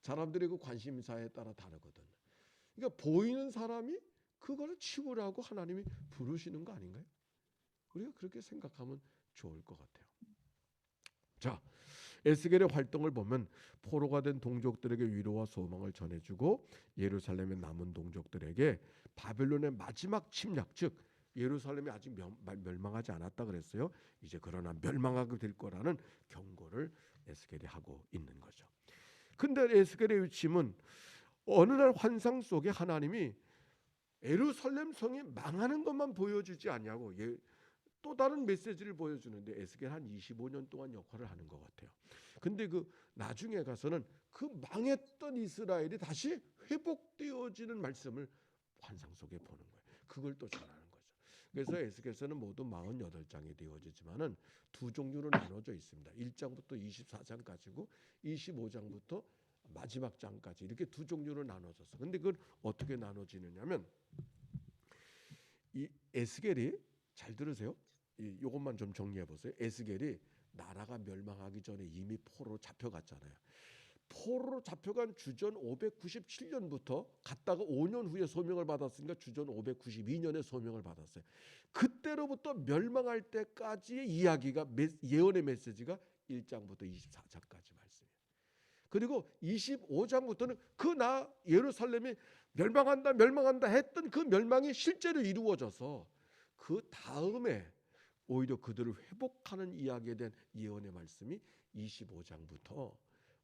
[SPEAKER 1] 사람들의 그 관심사에 따라 다르거든. 그러니까 보이는 사람이 그거를 치우라고 하나님이 부르시는 거 아닌가요? 우리가 그렇게 생각하면 좋을 것 같아요. 자, 에스겔의 활동을 보면 포로가 된 동족들에게 위로와 소망을 전해주고, 예루살렘에 남은 동족들에게 바벨론의 마지막 침략, 즉 예루살렘이 아직 멸망하지 않았다 그랬어요. 이제 그러나 멸망하게 될 거라는 경고를 에스겔이 하고 있는 거죠. 근데 에스겔의 위침은 어느 날 환상 속에 하나님이 예루살렘 성이 망하는 것만 보여주지 않냐고 또 다른 메시지를 보여주는데, 에스겔 한 25년 동안 역할을 하는 것 같아요. 근데 그 나중에 가서는 그 망했던 이스라엘이 다시 회복되어지는 말씀을 환상 속에 보는 거예요. 그걸 또 전하는 거죠. 그래서 에스겔서는 모두 48장이 되어지지만은 두 종류로 나눠져 있습니다. 1장부터 24장까지고 25장부터 마지막 장까지, 이렇게 두 종류로 나눠졌어. 근데 그걸 어떻게 나눠지느냐면, 이 에스겔이, 잘 들으세요. 이것만 좀 정리해 보세요. 에스겔이 나라가 멸망하기 전에 이미 포로로 잡혀갔잖아요. 포로로 잡혀간 주전 597년부터 갔다가 5년 후에 소명을 받았으니까 주전 592년에 소명을 받았어요. 그때로부터 멸망할 때까지의 이야기가, 예언의 메시지가 1장부터 24장까지 말씀이에요. 그리고 25장부터는 예루살렘이 멸망한다 했던 그 멸망이 실제로 이루어져서 그 다음에 오히려 그들을 회복하는 이야기에 대한 예언의 말씀이 25장부터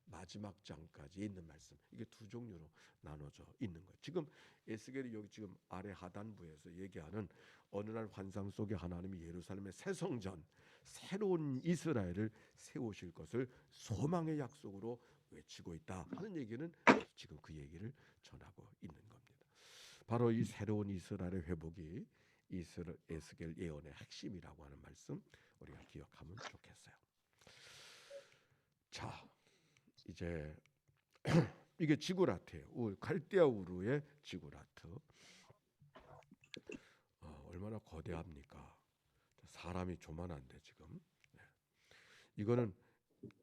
[SPEAKER 1] 마지막 장까지 있는 말씀, 이게 두 종류로 나눠져 있는 거예요. 지금 에스겔이 여기 지금 아래 하단부에서 얘기하는 어느 날 환상 속에 하나님이 예루살렘의 새 성전, 새로운 이스라엘을 세우실 것을 소망의 약속으로 외치고 있다 하는 얘기는 지금 그 얘기를 전하고 있는 겁니다. 바로 이 새로운 이스라엘의 회복이 에스겔 예언의 핵심이라고 하는 말씀 우리가 기억하면 좋겠어요. 자, 이제 이게 지구라트예요. 갈대아 우르의 지구라트. 얼마나 거대합니까? 사람이 조만한데 지금. 네. 이거는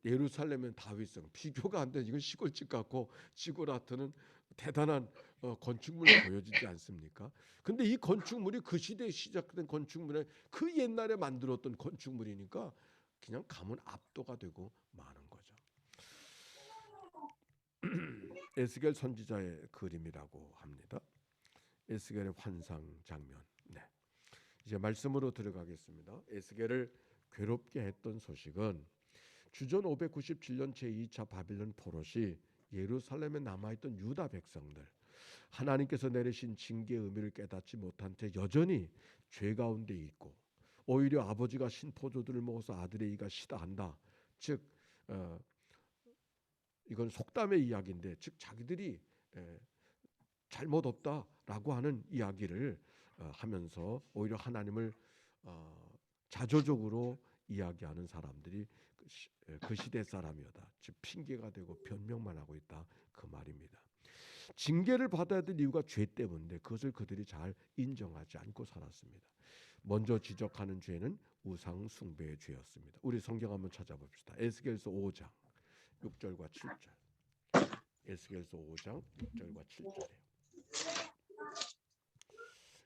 [SPEAKER 1] 예루살렘은 다윗성, 비교가 안 돼. 이건 시골집 같고, 지구라트는 대단한 건축물을 보여주지 않습니까? 근데 이 건축물이 그 시대에 시작된 건축물에 그 옛날에 만들었던 건축물이니까 그냥 가면 압도가 되고 마는 거죠. 에스겔 선지자의 그림이라고 합니다. 에스겔의 환상 장면. 네. 이제 말씀으로 들어가겠습니다. 에스겔을 괴롭게 했던 소식은 주전 597년 제2차 바빌론 포로시 예루살렘에 남아있던 유다 백성들, 하나님께서 내리신 징계의 의미를 깨닫지 못한 채 여전히 죄 가운데 있고, 오히려 아버지가 신포도들을 먹어서 아들의 이가 시다한다. 즉 이건 속담의 이야기인데, 즉 자기들이 잘못 없다라고 하는 이야기를 하면서 오히려 하나님을 자조적으로 이야기하는 사람들이 그 시대 사람이었다. 즉 핑계가 되고 변명만 하고 있다, 그 말입니다. 징계를 받아야 될 이유가 죄 때문인데 그것을 그들이 잘 인정하지 않고 살았습니다. 먼저 지적하는 죄는 우상 숭배의 죄였습니다. 우리 성경 한번 찾아봅시다. 에스겔서 5장 6절과 7절. 에스겔서 5장 6절과 7절이에요.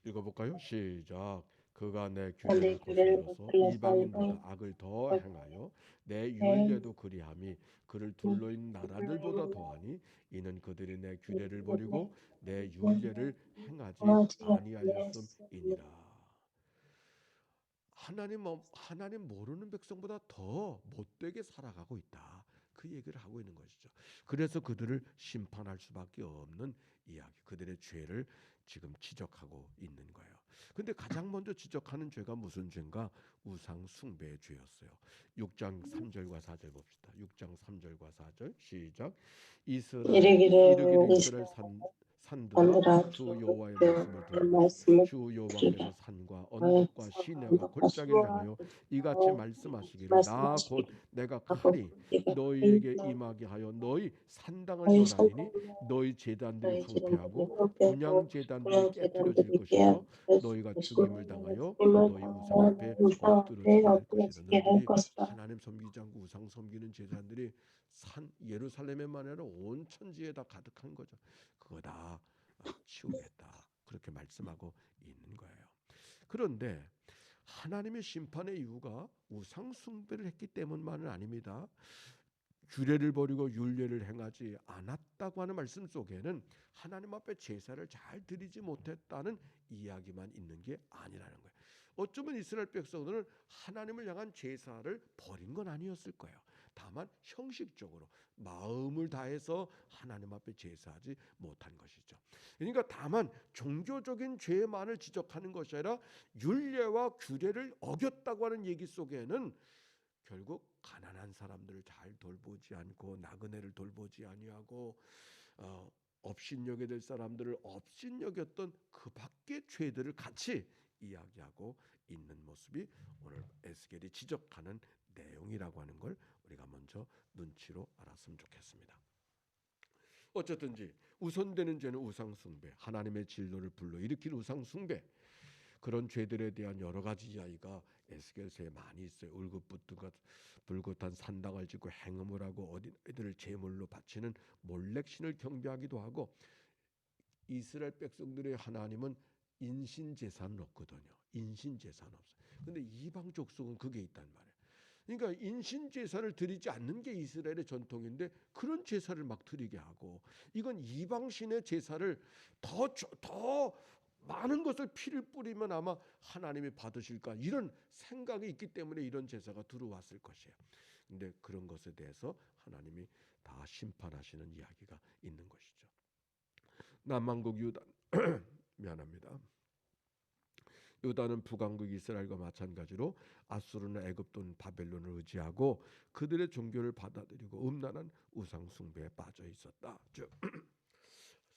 [SPEAKER 1] 읽어볼까요? 시작. 그가 내 규례를 거슬러서 이방인보다 악을 더 행하여 내 율례도 그리함이 그를 둘러 있는 나라들보다 더하니 이는 그들이 내 규례를 버리고 내 율례를 행하지 아니하였음이니라. 하나님 모르는 백성보다 더 못되게 살아가고 있다, 그 얘기를 하고 있는 것이죠. 그래서 그들을 심판할 수밖에 없는 이야기, 그들의 죄를 지금 지적하고 있는 거예요. 근데 가장 먼저 지적하는 죄가 무슨 죄인가? 우상 숭배의 죄였어요. 6장 3절과 4절 봅시다. 6장 3절과 4절 시작. 이르기를 이스라엘 산들아 주 여호와의 말씀을 들으라. 주 여호와께서 산과 언덕과 시내와 골짜기를 향하여 이같이 말씀하시기를 나 곧 내가 칼이 너희에게 임하게 하여 너희 산당을 멸하리니 너희 제단들이 황폐하고 분향 제단들이 깨뜨려질 것이며 너희가 죽임을 당하여 너희 우상 앞에 엎드러지게 할 것이라. 너희들이 하나님 섬기지 않고 우상 섬기는 제사들이 예루살렘에만 아니라 온 천지에 다 가득한 거죠. 그거 다 치우겠다, 그렇게 말씀하고 있는 거예요. 그런데 하나님의 심판의 이유가 우상 숭배를 했기 때문만은 아닙니다. 규례를 버리고 율례를 행하지 않았다고 하는 말씀 속에는 하나님 앞에 제사를 잘 드리지 못했다는 이야기만 있는 게 아니라는 거예요. 어쩌면 이스라엘 백성들은 하나님을 향한 제사를 버린 건 아니었을 거예요. 다만 형식적으로 마음을 다해서 하나님 앞에 제사하지 못한 것이죠. 그러니까 다만 종교적인 죄만을 지적하는 것이 아니라 율례와 규례를 어겼다고 하는 얘기 속에는 결국 가난한 사람들을 잘 돌보지 않고 나그네를 돌보지 아니하고 업신여겨야 될 사람들을 업신여겼던 그 밖의 죄들을 같이 이야기하고 있는 모습이 오늘 에스겔이 지적하는 내용이라고 하는 걸 우리가 먼저 눈치로 알았으면 좋겠습니다. 어쨌든지 우선되는 죄는 우상숭배, 하나님의 진노를 불러일으킬 우상숭배, 그런 죄들에 대한 여러 가지 이야기가 에스겔서에 많이 있어요. 울긋불긋한 산당을 짓고 행음을 하고 어린아이들을 제물로 바치는 몰렉신을 경배하기도 하고, 이스라엘 백성들의 하나님은 인신제사는 없거든요. 인신제사는 없어요. 근데 이방 족속은 그게 있단 말이에요. 그러니까 인신제사를 드리지 않는 게 이스라엘의 전통인데 그런 제사를 막 드리게 하고, 이건 이방신의 제사를 더 많은 것을 피를 뿌리면 아마 하나님이 받으실까, 이런 생각이 있기 때문에 이런 제사가 들어왔을 것이에요. 근데 그런 것에 대해서 하나님이 다 심판하시는 이야기가 있는 것이죠. 남왕국 유다 미안합니다. 유다는 북왕국 이스라엘과 마찬가지로 아수르나 애굽 또는 바벨론을 의지하고 그들의 종교를 받아들이고 음란한 우상 숭배에 빠져 있었다. 즉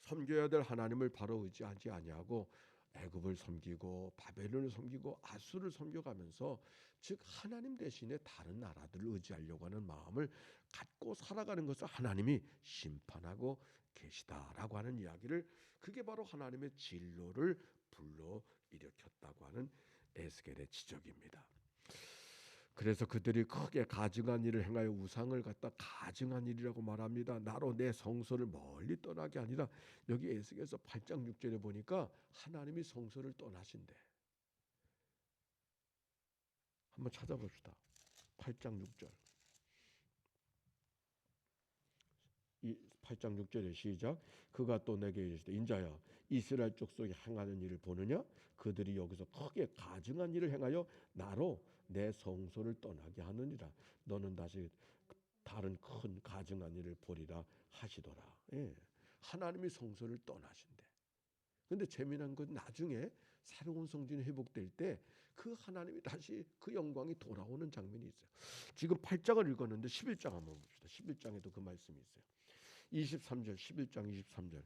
[SPEAKER 1] 섬겨야 될 하나님을 바로 의지하지 아니하고 애굽을 섬기고 바벨론을 섬기고 아수를 섬겨가면서, 즉 하나님 대신에 다른 나라들을 의지하려고 하는 마음을 갖고 살아가는 것을 하나님이 심판하고 계시다라고 하는 이야기를, 그게 바로 하나님의 진노를 불러일으켰다고 하는 에스겔의 지적입니다. 그래서 그들이 크게 가증한 일을 행하여 우상을 갖다 가증한 일이라고 말합니다. 나로 내 성소를 멀리 떠나게 아니라, 여기 에스겔서 8장 6절에 보니까 하나님이 성소를 떠나신대. 한번 찾아봅시다. 8장 6절. 8장 6절에 시작. 그가 또 내게 이르시되 인자야 이스라엘 족속이 행하는 일을 보느냐? 그들이 여기서 크게 가증한 일을 행하여 나로 내 성소를 떠나게 하느니라. 너는 다시 다른 큰 가증한 일을 보리라 하시더라. 예. 하나님이 성소를 떠나신대. 근데 재미난 건 나중에 새로운 성전이 회복될 때 그 하나님이 다시 그 영광이 돌아오는 장면이 있어요. 지금 8장을 읽었는데 11장 한번 봅시다. 11장에도 그 말씀이 있어요. 23절 11장 23절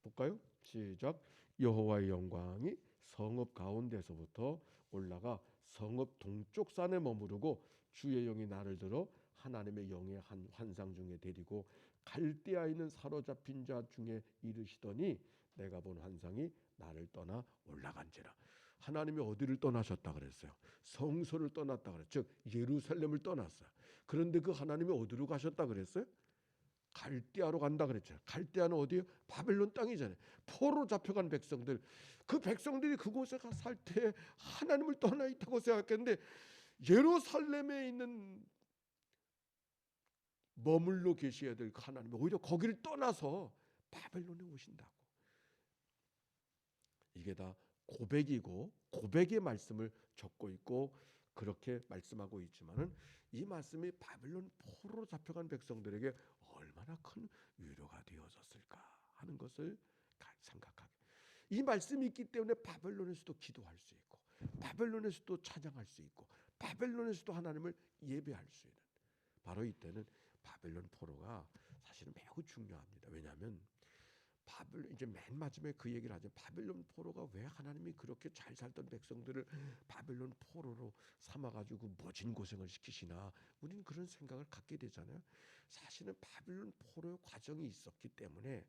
[SPEAKER 1] 볼까요? 시작. 여호와의 영광이 성읍 가운데서부터 올라가 성읍 동쪽 산에 머무르고 주의 영이 나를 들어 하나님의 영의 한 환상 중에 데리고 갈대아에 있는 사로잡힌 자 중에 이르시더니 내가 본 환상이 나를 떠나 올라간지라. 하나님이 어디를 떠나셨다 그랬어요? 성소를 떠났다 그랬어요. 즉 예루살렘을 떠났어요. 그런데 그 하나님이 어디로 가셨다 그랬어요? 갈대아로 간다 그랬잖아요. 갈대아는 어디예요? 바벨론 땅이잖아요. 포로 잡혀간 백성들. 그 백성들이 그곳에 가 살 때 하나님을 떠나 있다고 생각했는데 예루살렘에 있는 머물러 계셔야 될 그 하나님이 오히려 거기를 떠나서 바벨론에 오신다고. 이게 다 고백이고 고백의 말씀을 적고 있고 그렇게 말씀하고 있지만은 이 말씀이 바벨론 포로로 잡혀간 백성들에게 얼마나 큰 위로가 되어졌을까 하는 것을 생각하게. 이 말씀이 있기 때문에 바벨론에서도 기도할 수 있고 바벨론에서도 찬양할 수 있고 바벨론에서도 하나님을 예배할 수 있는 바로 이때는 바벨론 포로가 사실은 매우 중요합니다. 왜냐하면 바벨론 이제 맨 마지막에 그 얘기를 하죠. 바벨론 포로가 왜 하나님이 그렇게 잘 살던 백성들을 바벨론 포로로 삼아가지고 모진 고생을 시키시나 우리는 그런 생각을 갖게 되잖아요. 사실은 바벨론 포로의 과정이 있었기 때문에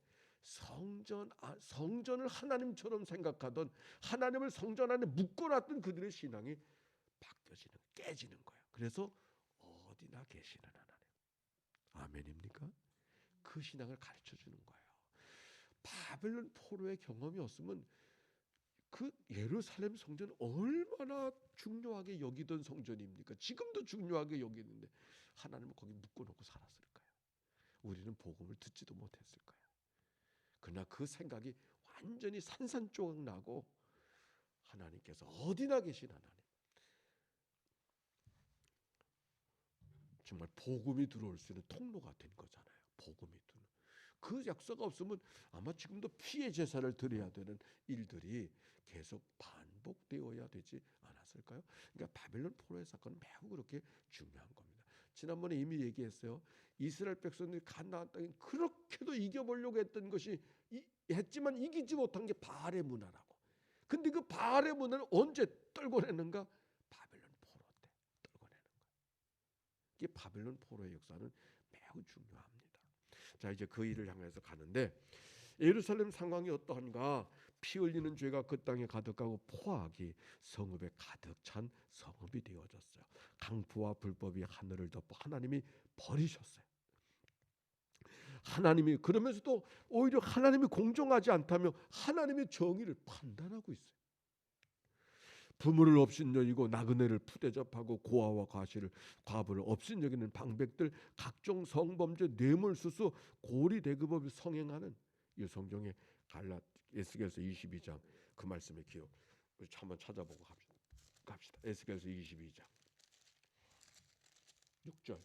[SPEAKER 1] 성전을 하나님처럼 생각하던 하나님을 성전 안에 묶어놨던 그들의 신앙이 바뀌어지는 깨지는 거예요. 그래서 어디나 계시는 하나님. 아멘입니까? 그 신앙을 가르쳐 주는 거예요. 바벨론 포로의 경험이 없으면 그 예루살렘 성전 얼마나 중요하게 여기던 성전입니까? 지금도 중요하게 여기는데 하나님은 거기 묶어놓고 살았을까요? 우리는 복음을 듣지도 못했을까요? 그러나 그 생각이 완전히 산산조각 나고 하나님께서 어디나 계신 하나님, 정말 복음이 들어올 수 있는 통로가 된 거잖아요. 복음이 들어오는. 그 역사가 없으면 아마 지금도 피해 제사를 드려야 되는 일들이 계속 반복되어야 되지 않았을까요? 그러니까 바벨론 포로의 사건은 매우 그렇게 중요한 겁니다. 지난번에 이미 얘기했어요. 이스라엘 백성들이 가나안 땅에 그렇게도 이겨보려고 했던 것이 했지만 이기지 못한 게 바알의 문화라고. 근데 그 바알의 문화를 언제 떨궈내는가? 바벨론 포로 때 떨궈내는 거예요. 이게 바벨론 포로의 역사는 매우 중요합니다. 자, 이제 그 일을 향해서 가는데 예루살렘 상황이 어떠한가? 피 흘리는 죄가 그 땅에 가득하고 포악이 성읍에 가득 찬 성읍이 되어졌어요. 강포와 불법이 하늘을 덮어 하나님이 버리셨어요. 하나님이 그러면서도 오히려 하나님이 공정하지 않다며 하나님의 정의를 판단하고 있어요. 부모를 업신여기고 나그네를 푸대접하고 고아와 과부를 업신여기는 방백들, 각종 성범죄, 뇌물수수, 고리대급업을 성행하는 이 성경의 에스겔서 22장 그 말씀의 기억 한번 찾아보고 갑시다. 에스겔서 22장 6절.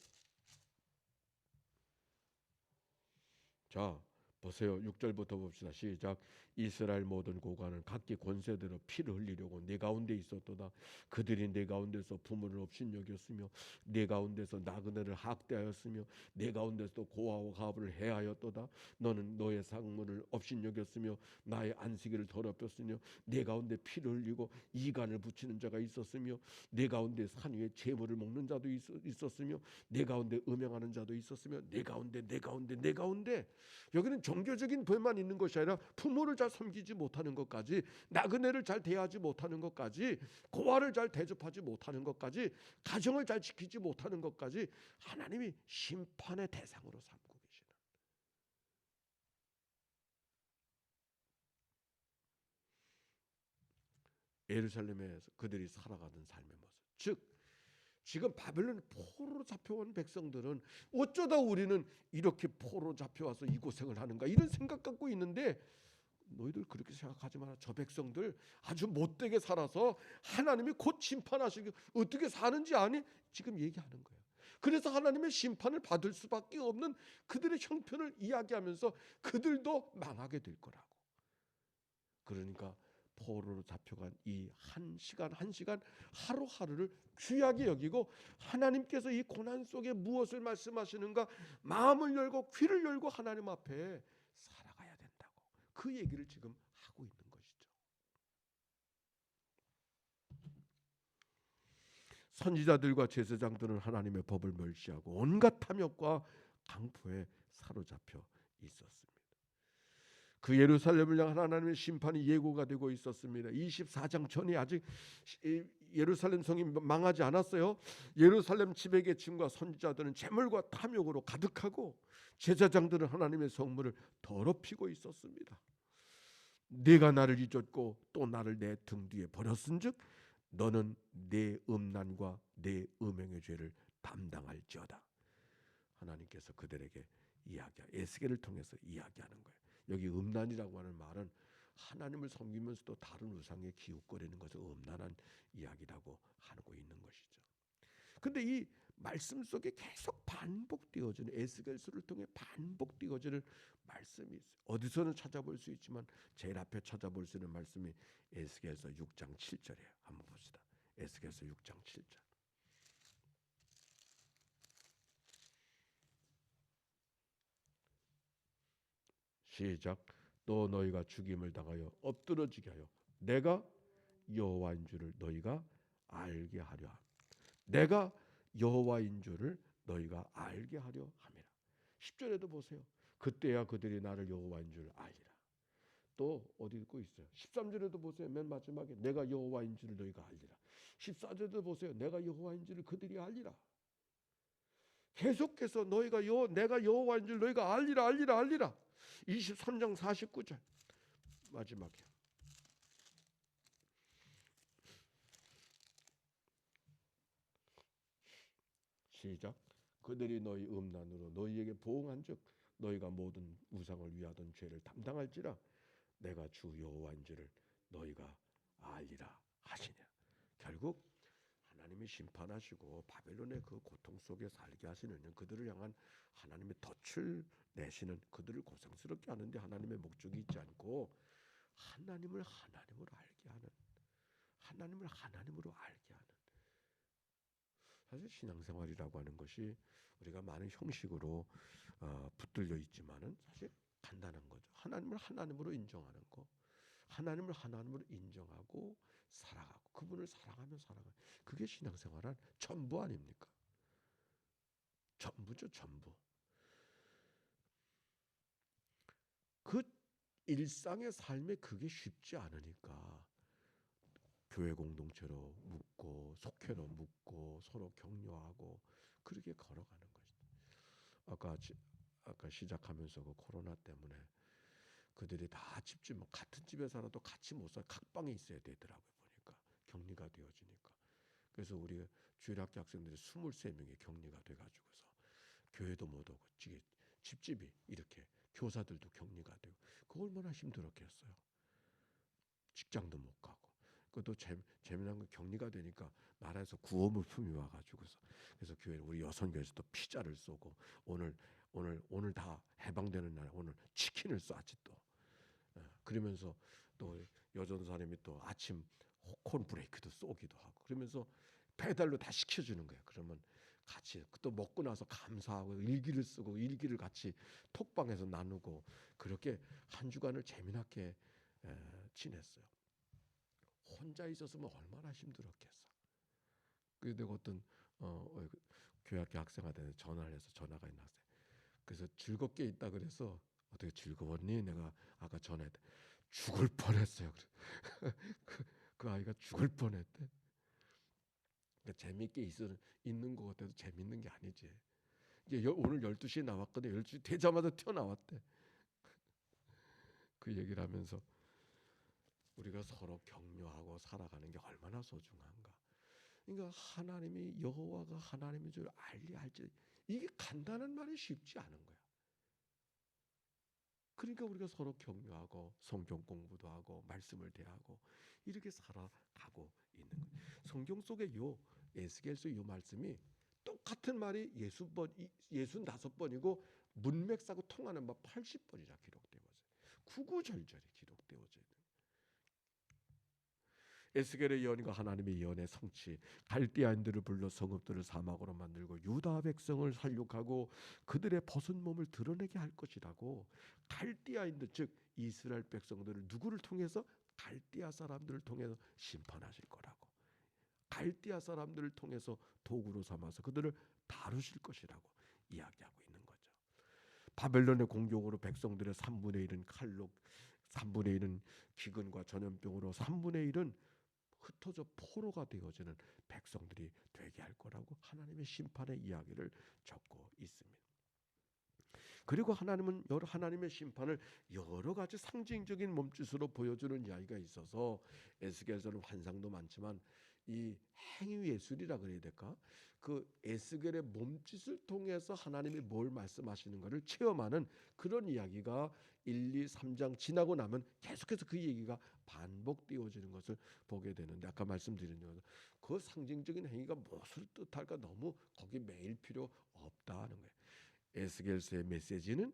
[SPEAKER 1] 자, 보세요. 6절부터 봅시다. 시작. 이스라엘 모든 고관은 각기 권세대로 피를 흘리려고 네 가운데 있었도다. 그들이 네 가운데서 부모를 업신여겼으며 네 가운데서 나그네를 학대하였으며 네 가운데서 고아와 과부를 해하였도다. 너는 너의 상문을 업신여겼으며 나의 안식일을 더럽혔으며 네 가운데 피를 흘리고 이간을 붙이는 자가 있었으며 네 가운데 산 위에 재물을 먹는 자도 있었으며 네 가운데 음행하는 자도 있었으며 네 가운데 여기는 종교적인 벌만 있는 것이 아니라 부모를 잘 섬기지 못하는 것까지, 나그네를 잘 대하지 못하는 것까지, 고아를 잘 대접하지 못하는 것까지, 가정을 잘 지키지 못하는 것까지 하나님이 심판의 대상으로 삼고 계시는. 예루살렘에서 그들이 살아가던 삶의 모습, 즉 지금 바벨론 포로로 잡혀온 백성들은 어쩌다 우리는 이렇게 포로로 잡혀와서 이 고생을 하는가 이런 생각 갖고 있는데, 너희들 그렇게 생각하지 마라. 저 백성들 아주 못되게 살아서 하나님이 곧 심판하시고 어떻게 사는지 아니? 지금 얘기하는 거예요. 그래서 하나님의 심판을 받을 수밖에 없는 그들의 형편을 이야기하면서 그들도 망하게 될 거라고. 그러니까 포로로 잡혀간 이 한 시간 한 시간 하루하루를 귀하게 여기고, 하나님께서 이 고난 속에 무엇을 말씀하시는가 마음을 열고 귀를 열고 하나님 앞에 살아가야 된다고, 그 얘기를 지금 하고 있는 것이죠. 선지자들과 제사장들은 하나님의 법을 멸시하고 온갖 탐욕과 강포에 사로잡혀 있었습니다. 그 예루살렘을 향한 하나님의 심판이 예고가 되고 있었습니다. 24장 전에 아직 예루살렘 성이 망하지 않았어요. 예루살렘 지배계층과 선지자들은 재물과 탐욕으로 가득하고 제사장들은 하나님의 성물을 더럽히고 있었습니다. 네가 나를 잊었고 또 나를 내 등 뒤에 버렸은즉 너는 내 음란과 내 음행의 죄를 담당할지어다. 하나님께서 그들에게 에스겔을 통해서 이야기하는 거예요. 여기 음란이라고 하는 말은 하나님을 섬기면서도 다른 우상에 기웃거리는 것을 음란한 이야기라고 하고 있는 것이죠. 근데 이 말씀 속에 계속 반복되어지는, 에스겔서를 통해 반복되어지는 말씀이 있어요. 어디서는 찾아볼 수 있지만 제일 앞에 찾아볼 수 있는 말씀이 에스겔서 6장 7절이에요. 한번 봅시다. 에스겔서 6장 7절. 시작. 또 너희가 죽임을 당하여 엎드러지게 하여 내가 여호와인 줄을 너희가 알게 하려 함. 내가 여호와인 줄을 너희가 알게 하려 함이라. 10절에도 보세요. 그때야 그들이 나를 여호와인 줄 알리라. 또 어디 읽고 있어요. 13절에도 보세요. 맨 마지막에 내가 여호와인 줄을 너희가 알리라. 14절에도 보세요. 내가 여호와인 줄을 그들이 알리라. 계속해서 내가 여호와인 줄 너희가 알리라 알리라 알리라. 23장 49절 마지막에 시작. 그들이 너희 음란으로 너희에게 보응한즉 너희가 모든 우상을 위하던 죄를 담당할지라. 내가 주 여호와인 줄을 너희가 알리라 하시냐. 결국 하나님이 심판하시고 바벨론의 그 고통 속에 살게 하시는 그들을 향한 하나님의 덫을 내시는, 그들을 고생스럽게 하는데 하나님의 목적이 있지 않고 하나님을 하나님으로 알게 하는, 하나님을 하나님으로 알게 하는. 사실 신앙생활이라고 하는 것이 우리가 많은 형식으로 붙들려 있지만은 사실 간단한 거죠. 하나님을 하나님으로 인정하는 거, 하나님을 하나님으로 인정하고 살아가고 그분을 사랑하며 살아가는, 그게 신앙생활한 전부 아닙니까? 전부죠, 전부. 그 일상의 삶에 그게 쉽지 않으니까 교회 공동체로 묻고 속회로 묻고 서로 격려하고 그렇게 걸어가는 것이죠. 아까 시작하면서 그 코로나 때문에 그들이 다 같은 집에 살아도 같이 못 살아, 각방에 있어야 되더라고요. 보니까 격리가 되어지니까. 그래서 우리 주일학교 학생들이 23명이 격리가 돼가지고서 교회도 못 오고 집집이 이렇게, 교사들도 격리가 되고, 그거 얼마나 힘들었겠어요. 직장도 못 가고. 그것도 재미난 건 격리가 되니까 나라에서 구호물품이 와가지고서, 그래서 우리 여선교에서도 피자를 쏘고, 오늘 다 해방되는 날 오늘 치킨을 쏘았지 또. 그러면서 또 여전사님이 또 아침 콘브레이크도 쏘기도 하고, 그러면서 배달로 다 시켜주는 거예요. 그러면 같이 또 먹고 나서 감사하고 일기를 쓰고 일기를 같이 톡방에서 나누고, 그렇게 한 주간을 재미나게 지냈어요. 혼자 있었으면 얼마나 힘들었겠어. 그런데 어떤 교회학교 학생한테 전화를 해서 전화가 있나 했어요. 그래서 즐겁게 있다 그래서 어떻게 즐거웠니? 내가 아까 전화했대. 죽을 뻔했어요. 그 아이가 죽을 뻔했대. 그러니까 재미있게 있는 것 같아도 재밌는 게 아니지. 이제 오늘 12시에 나왔거든. 12시 되자마자 튀어나왔대. 그 얘기를 하면서 우리가 서로 격려하고 살아가는 게 얼마나 소중한가. 그러니까 하나님이 여호와가 하나님인 줄 알지 이게 간단한 말이 쉽지 않은 거야. 그러니까 우리가 서로 격려하고 성경 공부도 하고 말씀을 대하고 이렇게 살아가고 있는 거예요. 성경 속에 요 에스겔서 요 말씀이 똑같은 말이 65번이고 문맥사고 통하는 말 80번이나 기록되어져요. 구구절절히 기록되어져요. 에스겔의 예언과 하나님의 예언의 성취, 갈대아인들을 불러 성읍들을 사막으로 만들고 유다 백성을 살육하고 그들의 벗은 몸을 드러내게 할 것이라고. 갈대아인들 즉 이스라엘 백성들을 누구를 통해서? 갈대아 사람들을 통해서 심판하실 거라고. 갈대아 사람들을 통해서 도구로 삼아서 그들을 다루실 것이라고 이야기하고 있는 거죠. 바벨론의 공격으로 백성들의 3분의 1은 칼로, 3분의 1은 기근과 전염병으로, 3분의 1은 흩어져 포로가 되어지는 백성들이 되게 할 거라고 하나님의 심판의 이야기를 적고 있습니다. 그리고 하나님은 하나님의 심판을 여러 가지 상징적인 몸짓으로 보여주는 이야기가 있어서 에스겔서는 환상도 많지만 이 행위예술이라 그래야 될까? 그 에스겔의 몸짓을 통해서 하나님이 뭘 말씀하시는가를 체험하는 그런 이야기가 1, 2, 3장 지나고 나면 계속해서 그 얘기가 반복되어지는 것을 보게 되는데, 아까 말씀드린 대로 그 상징적인 행위가 무엇을 뜻할까 너무 거기 매일 필요 없다는 거예요. 에스겔서의 메시지는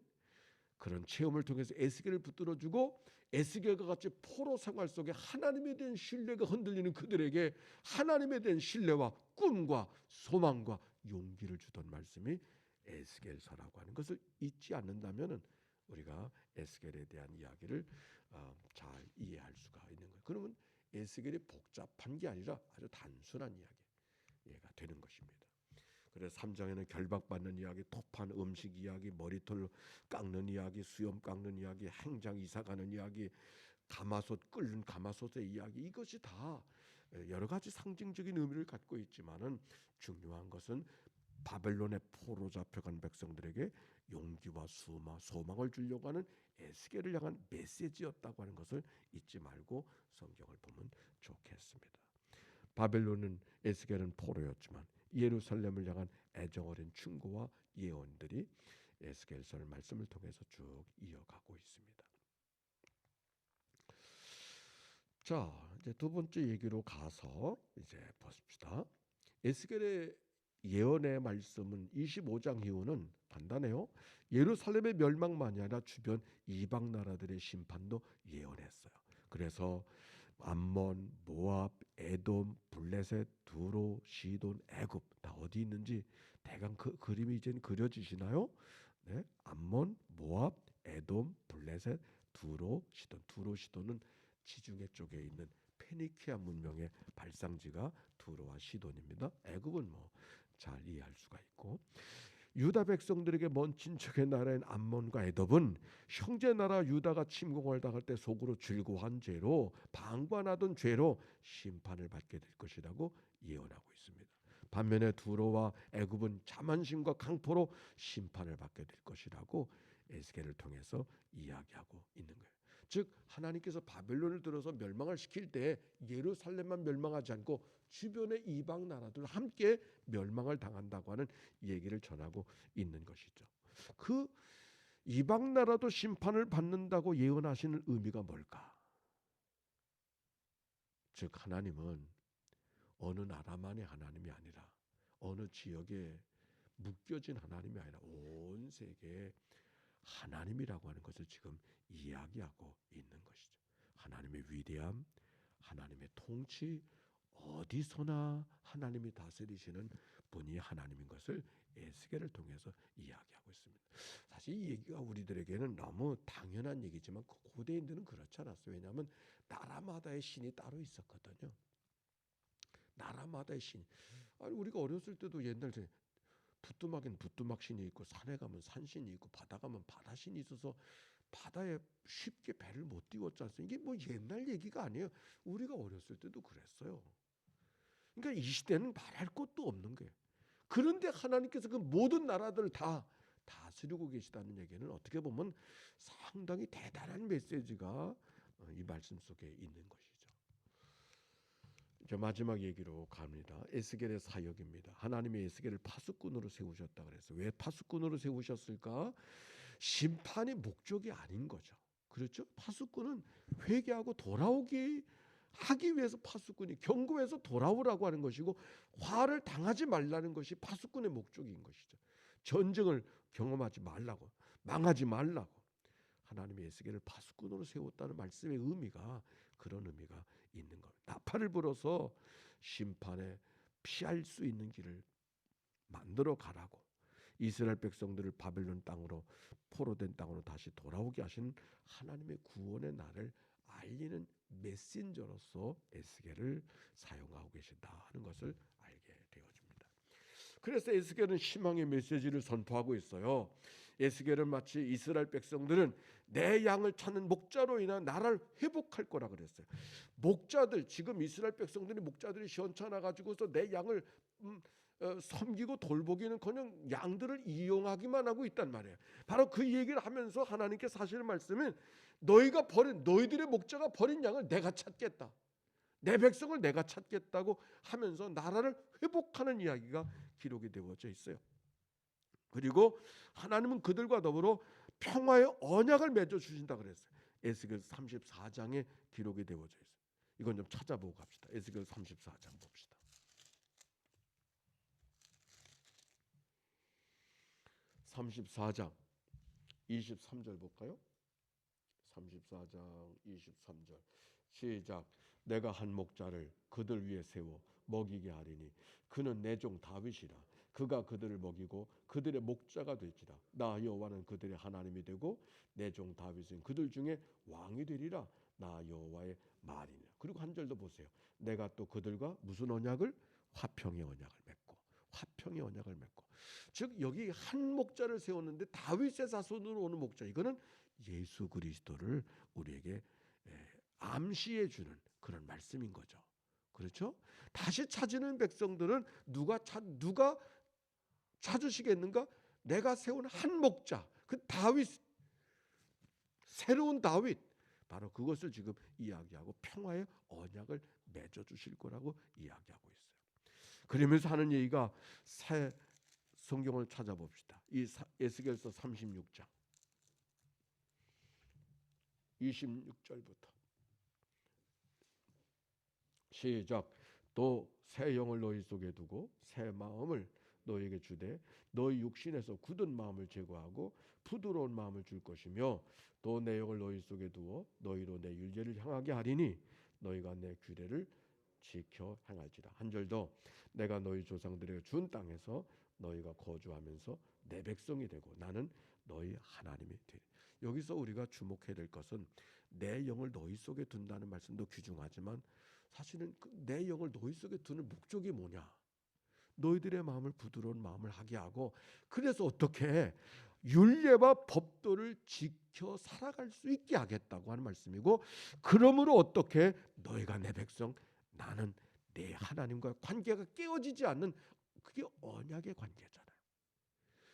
[SPEAKER 1] 그런 체험을 통해서 에스겔을 붙들어주고 에스겔과 같이 포로 생활 속에 하나님에 대한 신뢰가 흔들리는 그들에게 하나님에 대한 신뢰와 꿈과 소망과 용기를 주던 말씀이 에스겔서라고 하는 것을 잊지 않는다면 우리가 에스겔에 대한 이야기를 잘 이해할 수가 있는 거예요. 그러면 에스겔이 복잡한 게 아니라 아주 단순한 이야기가 되는 것입니다. 그래서 3장에는 결박받는 이야기, 토판 음식 이야기, 머리털 깎는 이야기, 수염 깎는 이야기, 행장 이사 가는 이야기, 가마솥 끓는 가마솥의 이야기, 이것이 다 여러 가지 상징적인 의미를 갖고 있지만은 중요한 것은 바벨론의 포로 잡혀간 백성들에게 용기와 소망을 주려고 하는 에스겔을 향한 메시지였다고 하는 것을 잊지 말고 성경을 보면 좋겠습니다. 바벨론은 에스겔은 포로였지만 예루살렘을 향한 애정 어린 충고와 예언들이 에스겔서의 말씀을 통해서 쭉 이어가고 있습니다. 자, 이제 두 번째 얘기로 가서 이제 보십시다. 에스겔의 예언의 말씀은 25장 이후는 간단해요. 예루살렘의 멸망만이 아니라 주변 이방 나라들의 심판도 예언했어요. 그래서 암몬, 모압, 에돔, 블레셋, 두로, 시돈, 애굽 다 어디 있는지 대강 그 그림이 이제 그려지시나요? 네, 암몬, 모압, 에돔, 블레셋, 두로, 시돈. 두로, 시돈은 지중해 쪽에 있는 페니키아 문명의 발상지가 두로와 시돈입니다. 애굽은 뭐 잘 이해할 수가 있고, 유다 백성들에게 먼 친척의 나라인 암몬과 에돔은 형제 나라 유다가 침공을 당할 때 속으로 즐거워한 죄로, 방관하던 죄로 심판을 받게 될 것이라고 예언하고 있습니다. 반면에 두로와 애굽은 자만심과 강포로 심판을 받게 될 것이라고 에스겔을 통해서 이야기하고 있는 거예요. 즉 하나님께서 바벨론을 들어서 멸망을 시킬 때 예루살렘만 멸망하지 않고 주변의 이방 나라들 함께 멸망을 당한다고 하는 얘기를 전하고 있는 것이죠. 그 이방 나라도 심판을 받는다고 예언하시는 의미가 뭘까? 즉 하나님은 어느 나라만의 하나님이 아니라 어느 지역에 묶여진 하나님이 아니라 온 세계의 하나님이라고 하는 것을 지금 이야기하고 있는 것이죠. 하나님의 위대함, 하나님의 통치, 어디서나 하나님이 다스리시는 분이 하나님인 것을 에스겔을 통해서 이야기하고 있습니다. 사실 이 얘기가 우리들에게는 너무 당연한 얘기지만 고대인들은 그렇지 않았어요. 왜냐하면 나라마다의 신이 따로 있었거든요. 나라마다의 신. 아니 우리가 어렸을 때도 옛날에 부뚜막엔 부뚜막 신이 있고 산에 가면 산신이 있고 바다 가면 바다 신이 있어서 바다에 쉽게 배를 못 띄웠지 않습니까? 이게 뭐 옛날 얘기가 아니에요. 우리가 어렸을 때도 그랬어요. 그러니까 이 시대는 말할 것도 없는 거예요. 그런데 하나님께서 그 모든 나라들을 다 다스리고 계시다는 얘기는 어떻게 보면 상당히 대단한 메시지가 이 말씀 속에 있는 것이죠. 이제 마지막 얘기로 갑니다. 에스겔의 사역입니다. 하나님이 에스겔을 파수꾼으로 세우셨다 그랬어요. 왜 파수꾼으로 세우셨을까? 심판이 목적이 아닌 거죠. 그렇죠? 파수꾼은 회개하고 돌아오기 하기 위해서 파수꾼이 경고해서 돌아오라고 하는 것이고 화를 당하지 말라는 것이 파수꾼의 목적인 것이죠. 전쟁을 경험하지 말라고, 망하지 말라고. 하나님이 에스겔을 파수꾼으로 세웠다는 말씀의 의미가 그런 의미가 있는 겁니다. 나팔을 불어서 심판에 피할 수 있는 길을 만들어 가라고, 이스라엘 백성들을 바벨론 땅으로, 포로된 땅으로 다시 돌아오게 하신 하나님의 구원의 날을 알리는 메신저로서 에스겔을 사용하고 계신다 하는 것을 알게 되어집니다. 그래서 에스겔은 희망의 메시지를 선포하고 있어요. 에스겔은 마치 이스라엘 백성들은 내 양을 찾는 목자로 인한 나라를 회복할 거라 그랬어요. 목자들, 지금 이스라엘 백성들이 목자들이 시원찮아 가지고서 내 양을 섬기고 돌보기는커녕 양들을 이용하기만 하고 있단 말이에요. 바로 그 얘기를 하면서 하나님께서 하시는 말씀은 너희들의 목자가 버린 양을 내가 찾겠다, 내 백성을 내가 찾겠다고 하면서 나라를 회복하는 이야기가 기록이 되어져 있어요. 그리고 하나님은 그들과 더불어 평화의 언약을 맺어 주신다 그랬어요. 에스겔 34장에 기록이 되어져 있어요. 이건 좀 찾아보고 갑시다. 에스겔 34장 봅시다. 34장 23절 볼까요? 34장 23절 시작. 내가 한 목자를 그들 위에 세워 먹이게 하리니 그는 내 종 다윗이라. 그가 그들을 먹이고 그들의 목자가 될지라. 나 여호와는 그들의 하나님이 되고 내 종 다윗은 그들 중에 왕이 되리라. 나 여호와의 말이니라. 그리고 한 절 더 보세요. 내가 또 그들과 무슨 언약을? 화평의 언약을 맺고, 화평의 언약을 맺고. 즉 여기 한 목자를 세웠는데 다윗의 자손으로 오는 목자, 이거는 예수 그리스도를 우리에게 암시해 주는 그런 말씀인 거죠. 그렇죠? 다시 찾는 백성들은 누가 찾으시겠는가? 내가 세운 한 목자, 그 다윗, 새로운 다윗, 바로 그것을 지금 이야기하고 평화의 언약을 맺어 주실 거라고 이야기하고 있어요. 그러면서 하는 얘기가, 새 성경을 찾아봅시다. 이 에스겔서 36장 26절부터 시작. 또 새 영을 너희 속에 두고 새 마음을 너희에게 주되 너희 육신에서 굳은 마음을 제거하고 부드러운 마음을 줄 것이며 또 내 영을 너희 속에 두어 너희로 내 율례를 향하게 하리니 너희가 내 규례를 지켜 행할지라. 한 절 더. 내가 너희 조상들에게 준 땅에서 너희가 거주하면서 내 백성이 되고 나는 너희 하나님이 되리. 여기서 우리가 주목해야 될 것은 내 영을 너희 속에 둔다는 말씀도 귀중하지만 사실은 내 영을 너희 속에 두는 목적이 뭐냐? 너희들의 마음을 부드러운 마음을 하게 하고, 그래서 어떻게 율례와 법도를 지켜 살아갈 수 있게 하겠다고 하는 말씀이고, 그러므로 어떻게 너희가 내 백성, 나는 내 하나님과 관계가 깨어지지 않는, 그게 언약의 관계잖아요.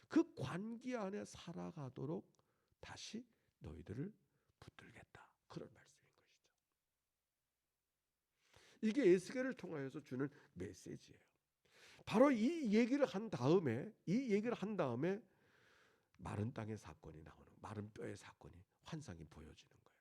[SPEAKER 1] 그 관계 안에 살아가도록 다시 너희들을 붙들겠다, 그런 말씀인 것이죠. 이게 에스겔을 통하여서 주는 메시지예요. 바로 이 얘기를 한 다음에 마른 땅의 사건이 나오는, 마른 뼈의 사건이, 환상이 보여지는 거예요.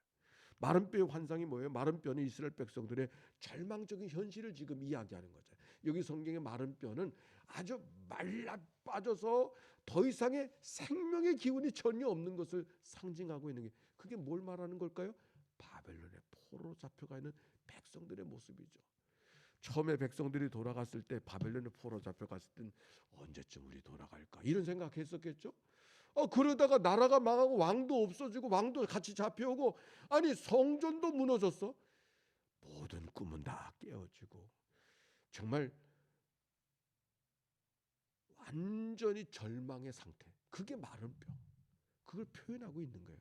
[SPEAKER 1] 마른 뼈의 환상이 뭐예요? 마른 뼈는 이스라엘 백성들의 절망적인 현실을 지금 이야기하는 거죠. 여기 성경의 마른 뼈는 아주 말라 빠져서 더 이상의 생명의 기운이 전혀 없는 것을 상징하고 있는 게, 그게 뭘 말하는 걸까요? 바벨론의 포로로 잡혀가 있는 백성들의 모습이죠. 처음에 백성들이 돌아갔을 때, 바벨론의 포로 잡혀갔을 땐 언제쯤 우리 돌아갈까 이런 생각했었겠죠. 그러다가 나라가 망하고 왕도 없어지고 왕도 같이 잡혀오고, 아니 성전도 무너졌어. 모든 꿈은 다 깨어지고 정말 완전히 절망의 상태. 그게 마른 뼈. 그걸 표현하고 있는 거예요.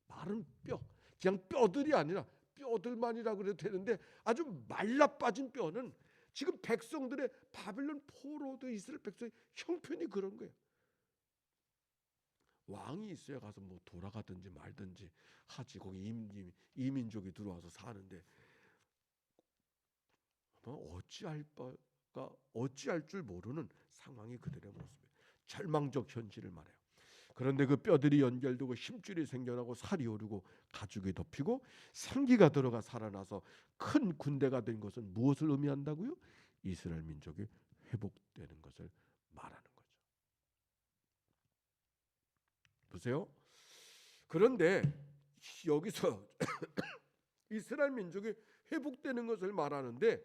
[SPEAKER 1] 마른 뼈. 그냥 뼈들이 아니라, 뼈들만이라 그래도 되는데 아주 말라 빠진 뼈는 지금 백성들의, 바벨론 포로도 이스라엘 백성의 형편이 그런 거예요. 왕이 있어야 가서 뭐 돌아가든지 말든지 하지. 거기 이민족이 들어와서 사는데 어찌할 줄 모르는 상황이 그들의 모습이에요. 절망적 현실을 말해요. 그런데 그 뼈들이 연결되고 힘줄이 생겨나고 살이 오르고 가죽이 덮이고 생기가 들어가 살아나서 큰 군대가 된 것은 무엇을 의미한다고요? 이스라엘 민족이 회복되는 것을 말하는 거죠. 보세요. 그런데 여기서 이스라엘 민족이 회복되는 것을 말하는데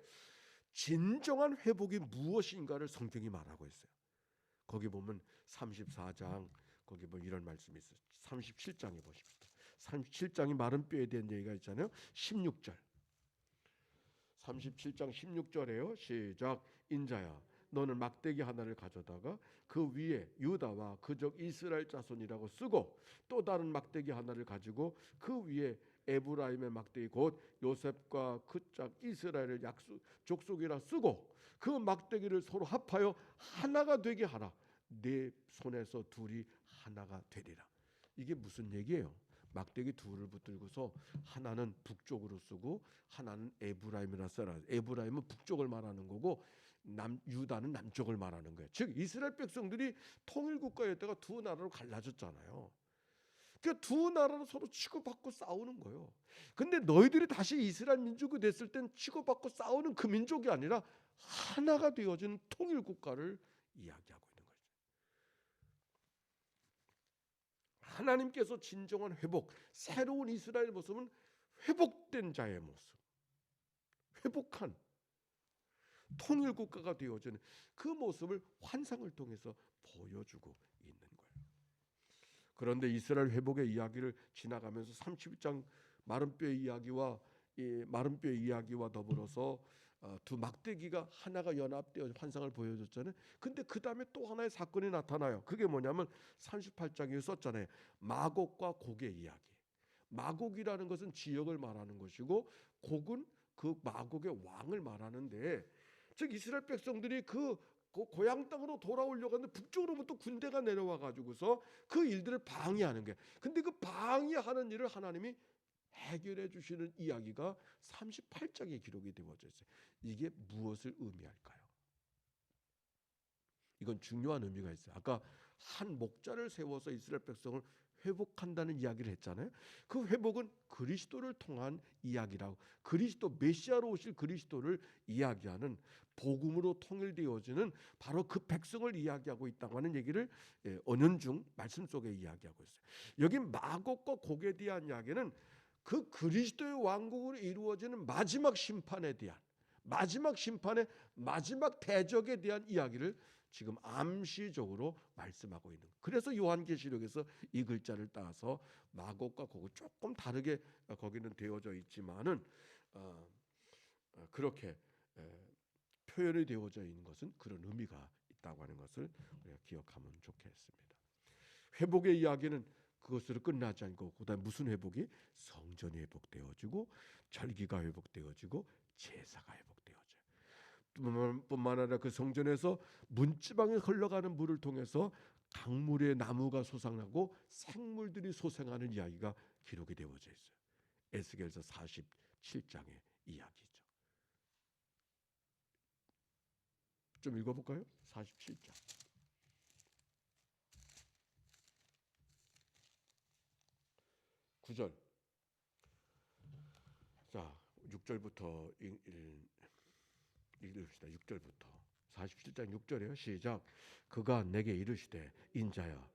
[SPEAKER 1] 진정한 회복이 무엇인가를 성경이 말하고 있어요. 거기 보면 34장 거기 뭐 이런 말씀이 있어요. 37장에 보십시다. 37장이 마른 뼈에 대한 얘기가 있잖아요. 16절. 37장 16절에요. 시작. 인자야 너는 막대기 하나를 가져다가 그 위에 유다와 그적 이스라엘 자손이라고 쓰고 또 다른 막대기 하나를 가지고 그 위에 에브라임의 막대기 곧 요셉과 그 짝 이스라엘을 족속이라 쓰고 그 막대기를 서로 합하여 하나가 되게 하라. 내 손에서 둘이 하나가 되리라. 이게 무슨 얘기예요? 막대기 둘을 붙들고서 하나는 북쪽으로 쓰고 하나는 에브라임이라 써라. 에브라임은 북쪽을 말하는 거고 유다는 남쪽을 말하는 거예요. 즉 이스라엘 백성들이 통일국가였다가 두 나라로 갈라졌잖아요. 그 두 나라로 서로 치고받고 싸우는 거예요. 근데 너희들이 다시 이스라엘 민족이 됐을 땐 치고받고 싸우는 그 민족이 아니라 하나가 되어지는 통일국가를 이야기하고 있는 거죠. 하나님께서 진정한 회복, 새로운 이스라엘 모습은 회복된 자의 모습, 회복한 통일국가가 되어지는 그 모습을 환상을 통해서 보여주고 있는 거예요. 그런데 이스라엘 회복의 이야기를 지나가면서 31장 마른 뼈의 이야기와 더불어서 두 막대기가 하나가 연합되어 환상을 보여줬잖아요. 근데 그 다음에 또 하나의 사건이 나타나요. 그게 뭐냐면 38장에 썼잖아요. 마곡과 곡의 이야기. 마곡이라는 것은 지역을 말하는 것이고 곡은 그 마곡의 왕을 말하는데, 즉 이스라엘 백성들이 그 고향 땅으로 돌아오려고 하는데 북쪽으로부터 군대가 내려와 가지고서 그 일들을 방해하는 거예요. 근데 그 방해하는 일을 하나님이 해결해 주시는 이야기가 38장에 기록이 되어져 있어요. 이게 무엇을 의미할까요? 이건 중요한 의미가 있어요. 아까 한 목자를 세워서 이스라엘 백성을 회복한다는 이야기를 했잖아요. 그 회복은 그리스도를 통한 이야기라고, 그리스도 메시아로 오실 그리스도를 이야기하는 복음으로 통일되어지는 바로 그 백성을 이야기하고 있다고 하는 얘기를 언연중 말씀 속에 이야기하고 있어요. 여기 마곡과 곡에 대한 이야기는 그 그리스도의 왕국으로 이루어지는 마지막 심판에 대한, 마지막 심판의 마지막 대적에 대한 이야기를 지금 암시적으로 말씀하고 있는. 그래서 요한계시록에서 이 글자를 따서 마곡과 곡을 조금 다르게 거기는 되어져 있지만은 그렇게 표현이 되어져 있는 것은 그런 의미가 있다고 하는 것을 우리가 기억하면 좋겠습니다. 회복의 이야기는 그것으로 끝나지 않고 그다음 무슨 회복이? 성전이 회복되어지고 절기가 회복되어지고 제사가 회복되어져요. 뿐만 아니라 그 성전에서 문지방에 흘러가는 물을 통해서 강물의 나무가 솟아나고 생물들이 솟아나는 이야기가 기록이 되어져 있어요. 에스겔서 47장의 이야기죠. 좀 읽어볼까요? 47장. (9절) 자, 6절부터 읽읍시다. 6절부터 47장 6절이에요. 시작. 그가 내게 이르시되 인자야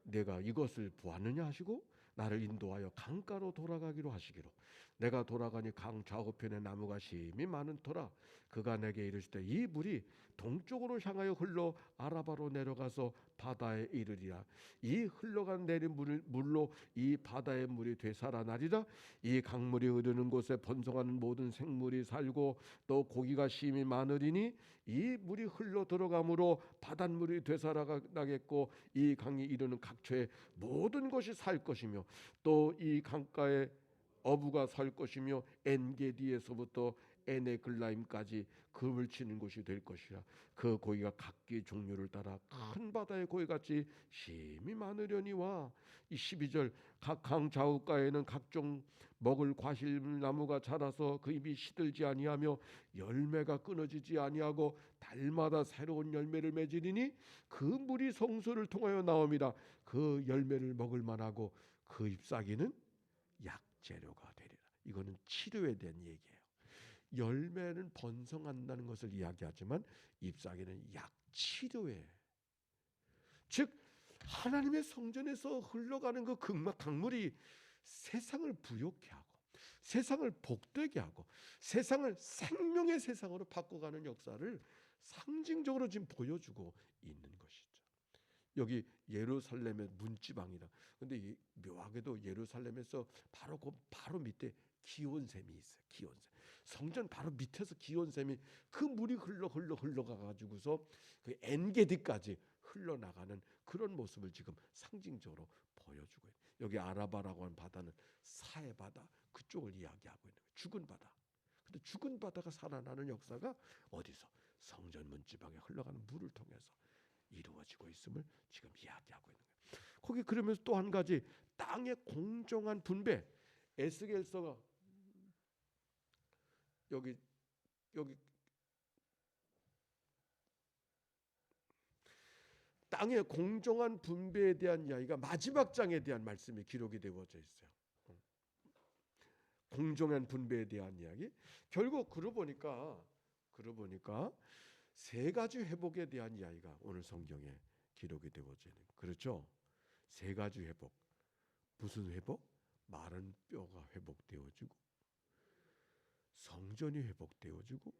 [SPEAKER 1] 내가 이것을 보았느냐 하시고 나를 인도하여 강가로 돌아가기로 하시기로 내가 돌아가니 강 좌우편에 나무가 심히 많은 터라. 그가 내게 이르시되 이 물이 동쪽으로 향하여 흘러 아라바로 내려가서 바다에 이르리라. 이 흘러간 내린 물로 이 바다의 물이 되살아나리라. 이 강물이 흐르는 곳에 번성하는 모든 생물이 살고 또 고기가 심히 많으리니 이 물이 흘러 들어가므로 바닷물이 되살아나겠고 이 강이 이르는 각처에 모든 것이 살 것이며 또 이 강가에 어부가 살 것이며 엔게디에서부터 에네글라임까지 금을 치는 곳이 될 것이라. 그 고기가 각기 종류를 따라 큰 바다의 고기같이 심히 많으려니와. 이 12절 각 강 좌우가에는 각종 먹을 과실나무가 자라서 그 잎이 시들지 아니하며 열매가 끊어지지 아니하고 달마다 새로운 열매를 맺으리니 그 물이 성소를 통하여 나옵니다. 그 열매를 먹을 만하고 그 잎사귀는 약재료가 되리라. 이거는 치료에 대한 얘기예요. 열매는 번성한다는 것을 이야기하지만 잎사귀는 약치료에, 즉 하나님의 성전에서 흘러가는 그 강물이 세상을 부욕케 하고 세상을 복되게 하고 세상을 생명의 세상으로 바꿔가는 역사를 상징적으로 지금 보여주고 있는 것이죠. 여기 예루살렘의 문지방이라. 근데 묘하게도 예루살렘에서 바로 밑에 기온샘이 있어요. 기온샘. 성전 바로 밑에서 기온샘이 그 물이 흘러가 가지고서 그 엔게디까지 흘러나가는 그런 모습을 지금 상징적으로 보여주고 있어요. 여기 아라바라고 하는 바다는 사해 바다 그쪽을 이야기하고 있는 거예요. 죽은 바다. 근데 죽은 바다가 살아나는 역사가 어디서? 성전 문지방에 흘러가는 물을 통해서 이루어지고 있음을 지금 이야기하고 있는 거예요. 거기 그러면서 또 한 가지 땅의 공정한 분배. 에스겔서가 여기 땅의 공정한 분배에 대한 이야기가 마지막 장에 대한 말씀이 기록이 되어져 있어요. 공정한 분배에 대한 이야기. 결국 그러고 보니까 세 가지 회복에 대한 이야기가 오늘 성경에 기록이 되어져 있는 거예요. 그렇죠? 세 가지 회복. 무슨 회복? 마른 뼈가 회복되어지고 성전이 회복되어지고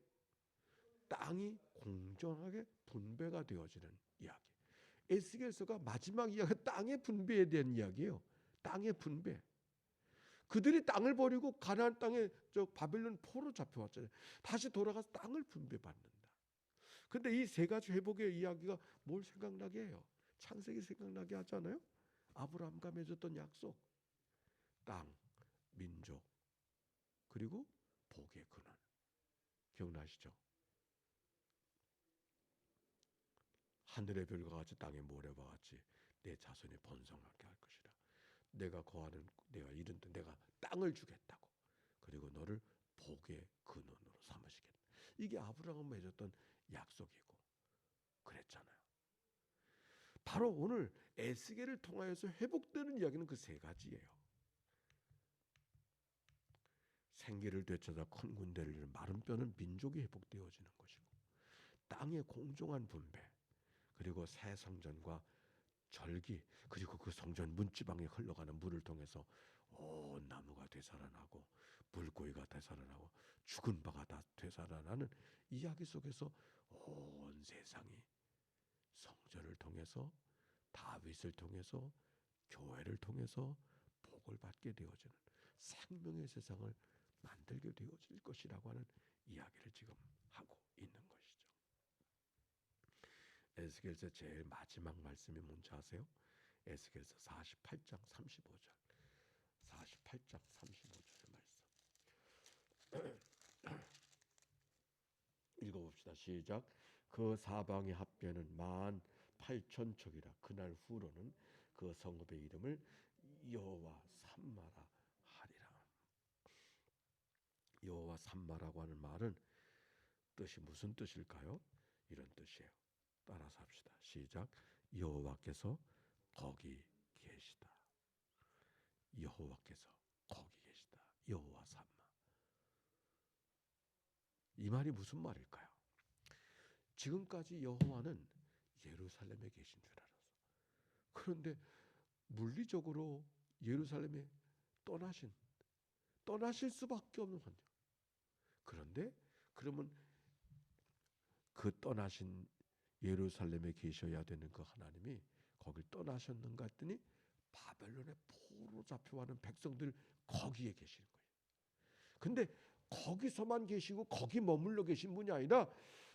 [SPEAKER 1] 땅이 공정하게 분배가 되어지는 이야기. 에스겔서가 마지막 이야기가 땅의 분배에 대한 이야기예요. 땅의 분배. 그들이 땅을 버리고 가나안 땅에 저 바벨론 포로 잡혀왔잖아요. 다시 돌아가서 땅을 분배받는다. 근데 이 세 가지 회복의 이야기가 뭘 생각나게 해요? 창세기 생각나게 하잖아요. 아브라함과 맺었던 약속, 땅, 민족, 그리고 복의 근원. 기억나시죠? 하늘의 별과 같이 땅의 모래와 같이 내 자손이 번성하게 할 것이라. 내가 이룬 내가 땅을 주겠다고. 그리고 너를 복의 근원으로 삼으시겠다. 이게 아브라함과 맺었던 약속이고 그랬잖아요. 바로 오늘 에스겔을 통하여서 회복되는 이야기는 그 세 가지예요. 생기를 되찾아 큰 군대를 이룬 마른 뼈는 민족이 회복되어지는 것이고 땅의 공정한 분배 그리고 새 성전과 절기 그리고 그 성전 문지방에 흘러가는 물을 통해서 온 나무가 되살아나고 물고기가 되살아나고 죽은 바가 다 되살아나는 이야기 속에서 온 세상이 성전을 통해서 다윗을 통해서 교회를 통해서 복을 받게 되어지는 생명의 세상을 만들게 되어질 것이라고 하는 이야기를 지금 하고 있는 것이죠. 에스겔서 제일 마지막 말씀이 뭔지 아세요? 에스겔서 48장 35절. 48장 35절의 말씀. 읽어봅시다. 시작. 그 사방의 합변은 18,000척이라. 그날 후로는 그 성읍의 이름을 여호와 삼마라 하리라. 여호와 삼마라고 하는 말은 뜻이 무슨 뜻일까요? 이런 뜻이에요. 따라서 합시다. 시작. 여호와께서 거기 계시다. 여호와께서 거기 계시다. 여호와 삼마. 이 말이 무슨 말일까요? 지금까지 여호와는 예루살렘에 계신 줄 알았어. 그런데 물리적으로 예루살렘에 떠나실 수밖에 없는 환경. 그런데 그러면 그 떠나신 예루살렘에 계셔야 되는 그 하나님이 거길 떠나셨는가 했더니 바벨론의 포로 잡혀가는 백성들 거기에 계시는 거예요. 근데 거기서만 계시고 거기 머물러 계신 분이 아니라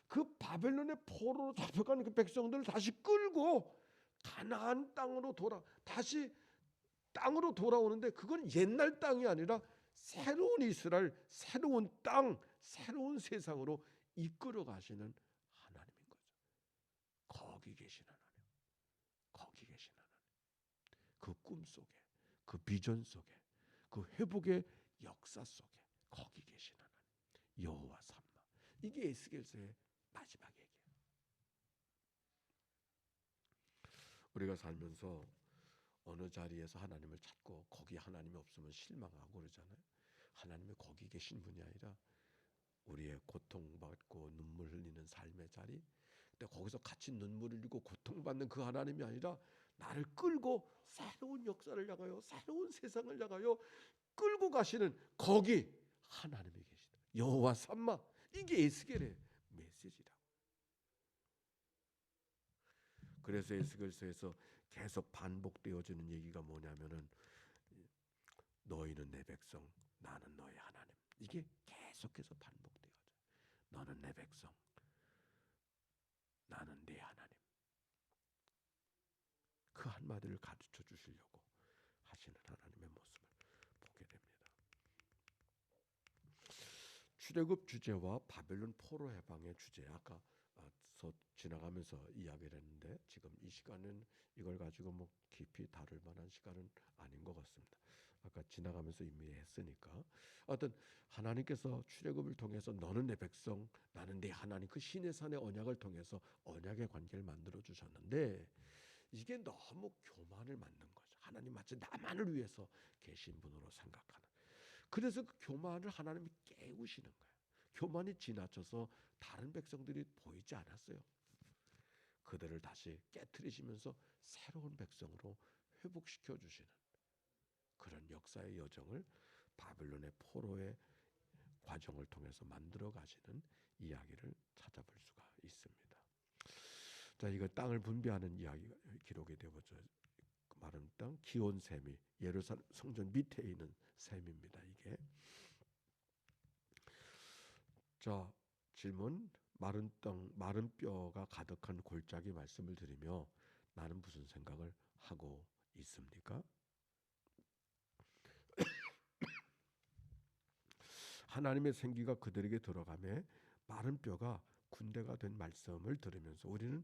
[SPEAKER 1] 그 바벨론의 포로로 잡혀가는 그 백성들을 다시 끌고 가나안 땅으로 다시 땅으로 돌아오는데 그건 옛날 땅이 아니라 새로운 이스라엘, 새로운 땅, 새로운 세상으로 이끌어 가시는 하나님인 거죠. 거기 계신 하나님, 거기 계신 하나님. 그 꿈 속에, 그 비전 속에, 그 회복의 역사 속에 거기 계신 하나님, 여호와 삼마. 이게 에스겔서의 마지막 얘기예요. 우리가 살면서 어느 자리에서 하나님을 찾고 거기 하나님이 없으면 실망하고 그러잖아요. 하나님이 거기 계신 분이 아니라 우리의 고통받고 눈물 흘리는 삶의 자리, 근데 거기서 같이 눈물 흘리고 고통받는 그 하나님이 아니라 나를 끌고 새로운 역사를 향하여, 새로운 세상을 향하여 끌고 가시는 거기 하나님이 계시다. 여호와 삼마. 이게 에스겔의 메시지라고. 그래서 에스겔서에서 계속 반복되어지는 얘기가 뭐냐면은 너희는 내 백성, 나는 너의 하나님. 이게 계속해서 반복되어져. 너는 내 백성, 나는 네 하나님. 그 한마디를 가르쳐 주시려고 하시는 하나님의 모습을 보게 됩니다. 출애굽 주제와 바벨론 포로 해방의 주제, 아까 지나가면서 이야기를 했는데 지금 이 시간은 이걸 가지고 뭐 깊이 다룰 만한 시간은 아닌 것 같습니다. 아까 지나가면서 이미 했으니까. 어떤 하나님께서 출애굽을 통해서 너는 내 백성, 나는 네 하나님, 그 시내산의 언약을 통해서 언약의 관계를 만들어 주셨는데 이게 너무 교만을 만든 거죠. 하나님 마치 나만을 위해서 계신 분으로 생각하는. 그래서 그 교만을 하나님이 깨우시는 거예요. 교만이 지나쳐서 다른 백성들이 보이지 않았어요. 그들을 다시 깨트리시면서 새로운 백성으로 회복시켜 주시는 그런 역사의 여정을 바벨론의 포로의 과정을 통해서 만들어 가시는 이야기를 찾아볼 수가 있습니다. 자, 이거 땅을 분배하는 이야기가 기록이 되어져. 마른 땅, 기온 셈이 예루살렘 성전 밑에 있는 셈입니다. 이게. 자, 질문. 마른 땅, 마른 뼈가 가득한 골짜기 말씀을 드리며 나는 무슨 생각을 하고 있습니까? 하나님의 생기가 그들에게 들어가매 마른 뼈가 군대가 된 말씀을 들으면서 우리는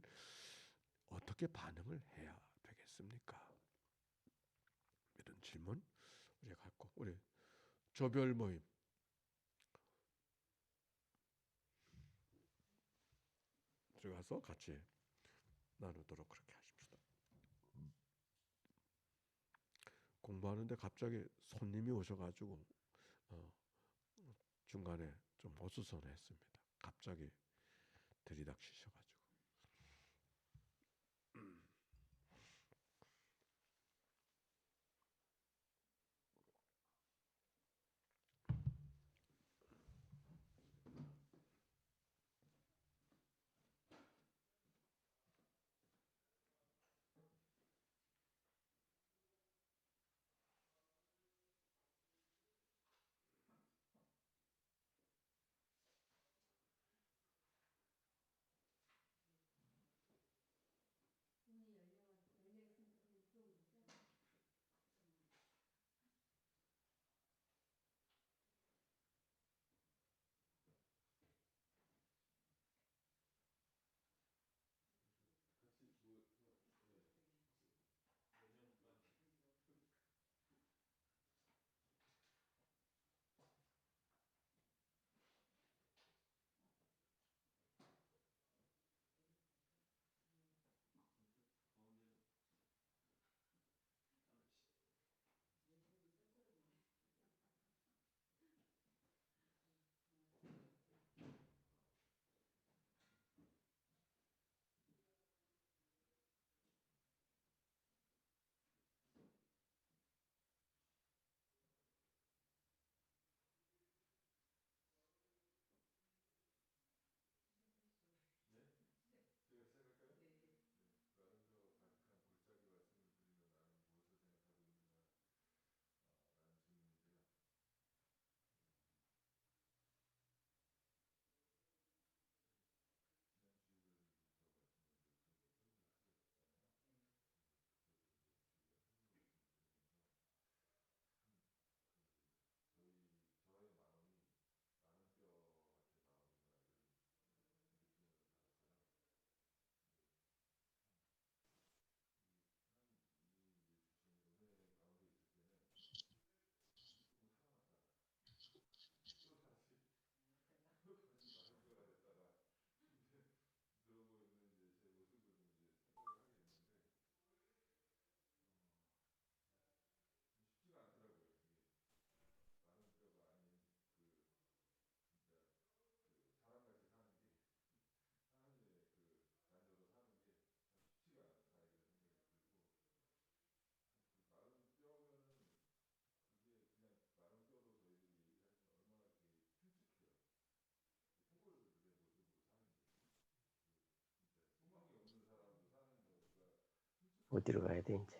[SPEAKER 1] 어떻게 반응을 해야 되겠습니까? 이런 질문 우리가 갖고 우리 조별 모임 들어가서 같이 나누도록 그렇게 하십시다. 공부하는데 갑자기 손님이 오셔가지고 중간에 좀 어수선했습니다. 갑자기 들이닥치셔가지고.
[SPEAKER 3] 어디로 가야 돼 이제?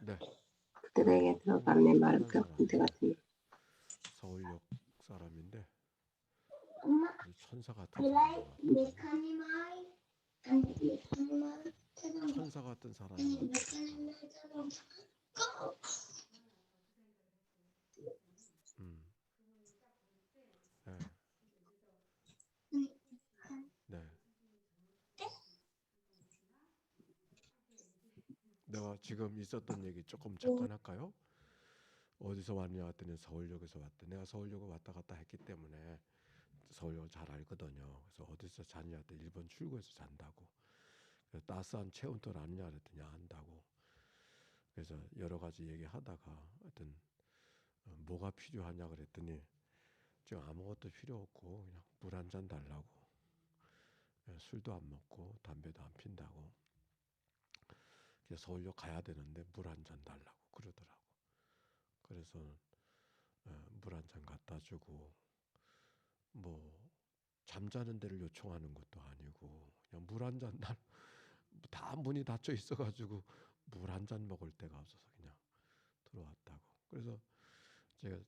[SPEAKER 1] 네.
[SPEAKER 3] 그들에게 들어간 내 말표 군대 같은
[SPEAKER 1] 서울역 사람인데
[SPEAKER 5] 엄마,
[SPEAKER 1] 아주 천사 같은
[SPEAKER 5] I like
[SPEAKER 1] 사람.
[SPEAKER 5] mechanized and mechanized 자동차.
[SPEAKER 1] 천사 같은
[SPEAKER 5] 아니,
[SPEAKER 1] 사람이
[SPEAKER 5] mechanized 자동차. 고!
[SPEAKER 1] 네. 네. 내가 지금 있었던 얘기 조금 잠깐 할까요? 어디서 왔냐 했더니 서울역에서 왔대. 내가 서울역을 왔다 갔다 했기 때문에 서울역을 잘 알거든요. 그래서 어디서 잤냐 했더니 일본 출구에서 잔다고. 그래서 따스한 체온돌 아느냐 그랬더니 안다고. 그래서 여러 가지 얘기하다가 하여튼 뭐가 필요하냐 그랬더니 지금 아무것도 필요 없고 그냥 물 한 잔 달라고. 술도 안 먹고 담배도 안 핀다고. 그래서 서울역 가야 되는데 물 한 잔 달라고 그러더라고. 그래서 물 한 잔 갖다 주고 뭐 잠자는 데를 요청하는 것도 아니고 그냥 물 한 잔 다 문이 닫혀 있어가지고 물 한 잔 먹을 데가 없어서 그냥 들어왔다고. 그래서 제가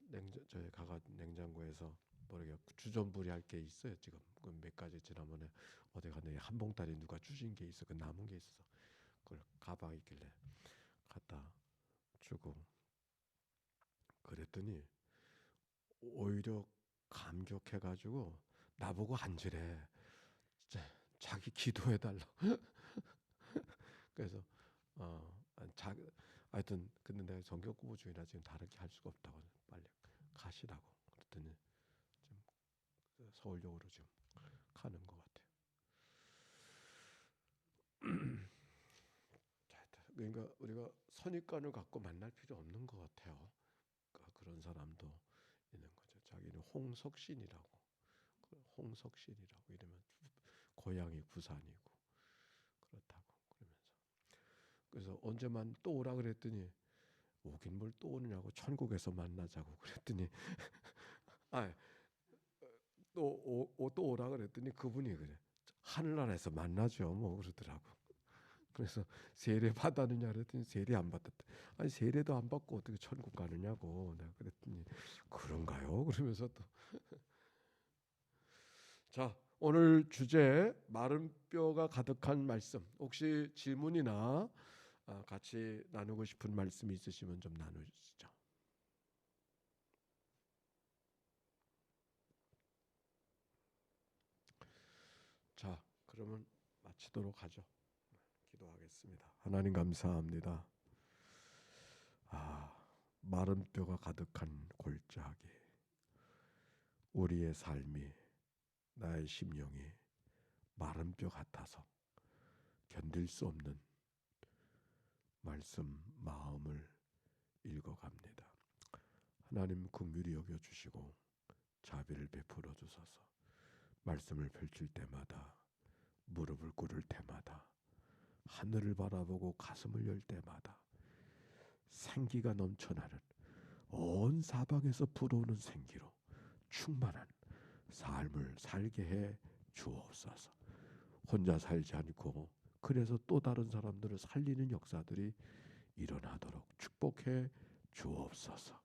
[SPEAKER 1] 저희 가가 냉장고에서 모르게 주전부리 할 게 있어요. 지금 몇 가지 지난번에 어디 갔는데 한 봉다리 누가 주신 게 있어. 그 남은 게 있어서 그걸 가방에 있길래 갖다 주고 그랬더니 오히려 감격해가지고 나보고 앉으래. 자기 기도해달라. 그래서 하여튼 근데 내가 성경 공부 중이라 지금 다르게 할 수가 없다고 빨리 가시라고 그랬더니 좀 서울역으로 지금 가는 것 같아요. 그러니까 우리가 선입관을 갖고 만날 필요 없는 것 같아요. 그러니까 그런 사람도 있는 거죠. 자기는 홍석신이라고 이러면 고향이 부산이고 그렇다고 그러면서 그래서 언제만 또 오라 그랬더니 오긴 뭘 또 오느냐고 천국에서 만나자고 그랬더니 또 오라 그랬더니 그분이 그래 하늘나라에서 만나죠 뭐 그러더라고. 그래서 세례 받았느냐 그랬더니 세례 안 받았대. 아니 세례도 안 받고 어떻게 천국 가느냐고 내가 그랬더니 그런가요? 그러면서 또 자, 오늘 주제 마른 뼈가 가득한 말씀. 혹시 질문이나 같이 나누고 싶은 말씀이 있으시면 좀 나누시죠. 자, 그러면 마치도록 하죠. 기도하겠습니다. 하나님 감사합니다. 마른 뼈가 가득한 골짜기. 우리의 삶이 나의 심령이 마른 뼈 같아서 견딜 수 없는 말씀 마음을 읽어갑니다. 하나님 긍휼히 여겨주시고 자비를 베풀어 주소서. 말씀을 펼칠 때마다 무릎을 꿇을 때마다 하늘을 바라보고 가슴을 열 때마다 생기가 넘쳐나는 온 사방에서 불어오는 생기로 충만한 삶을 살게 해 주옵소서. 혼자 살지 않고 그래서 또 다른 사람들을 살리는 역사들이 일어나도록 축복해 주옵소서.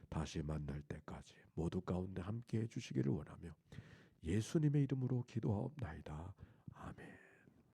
[SPEAKER 1] 다시 만날 때까지 모두 가운데 함께해 주시기를 원하며 예수님의 이름으로 기도하옵나이다. 아멘.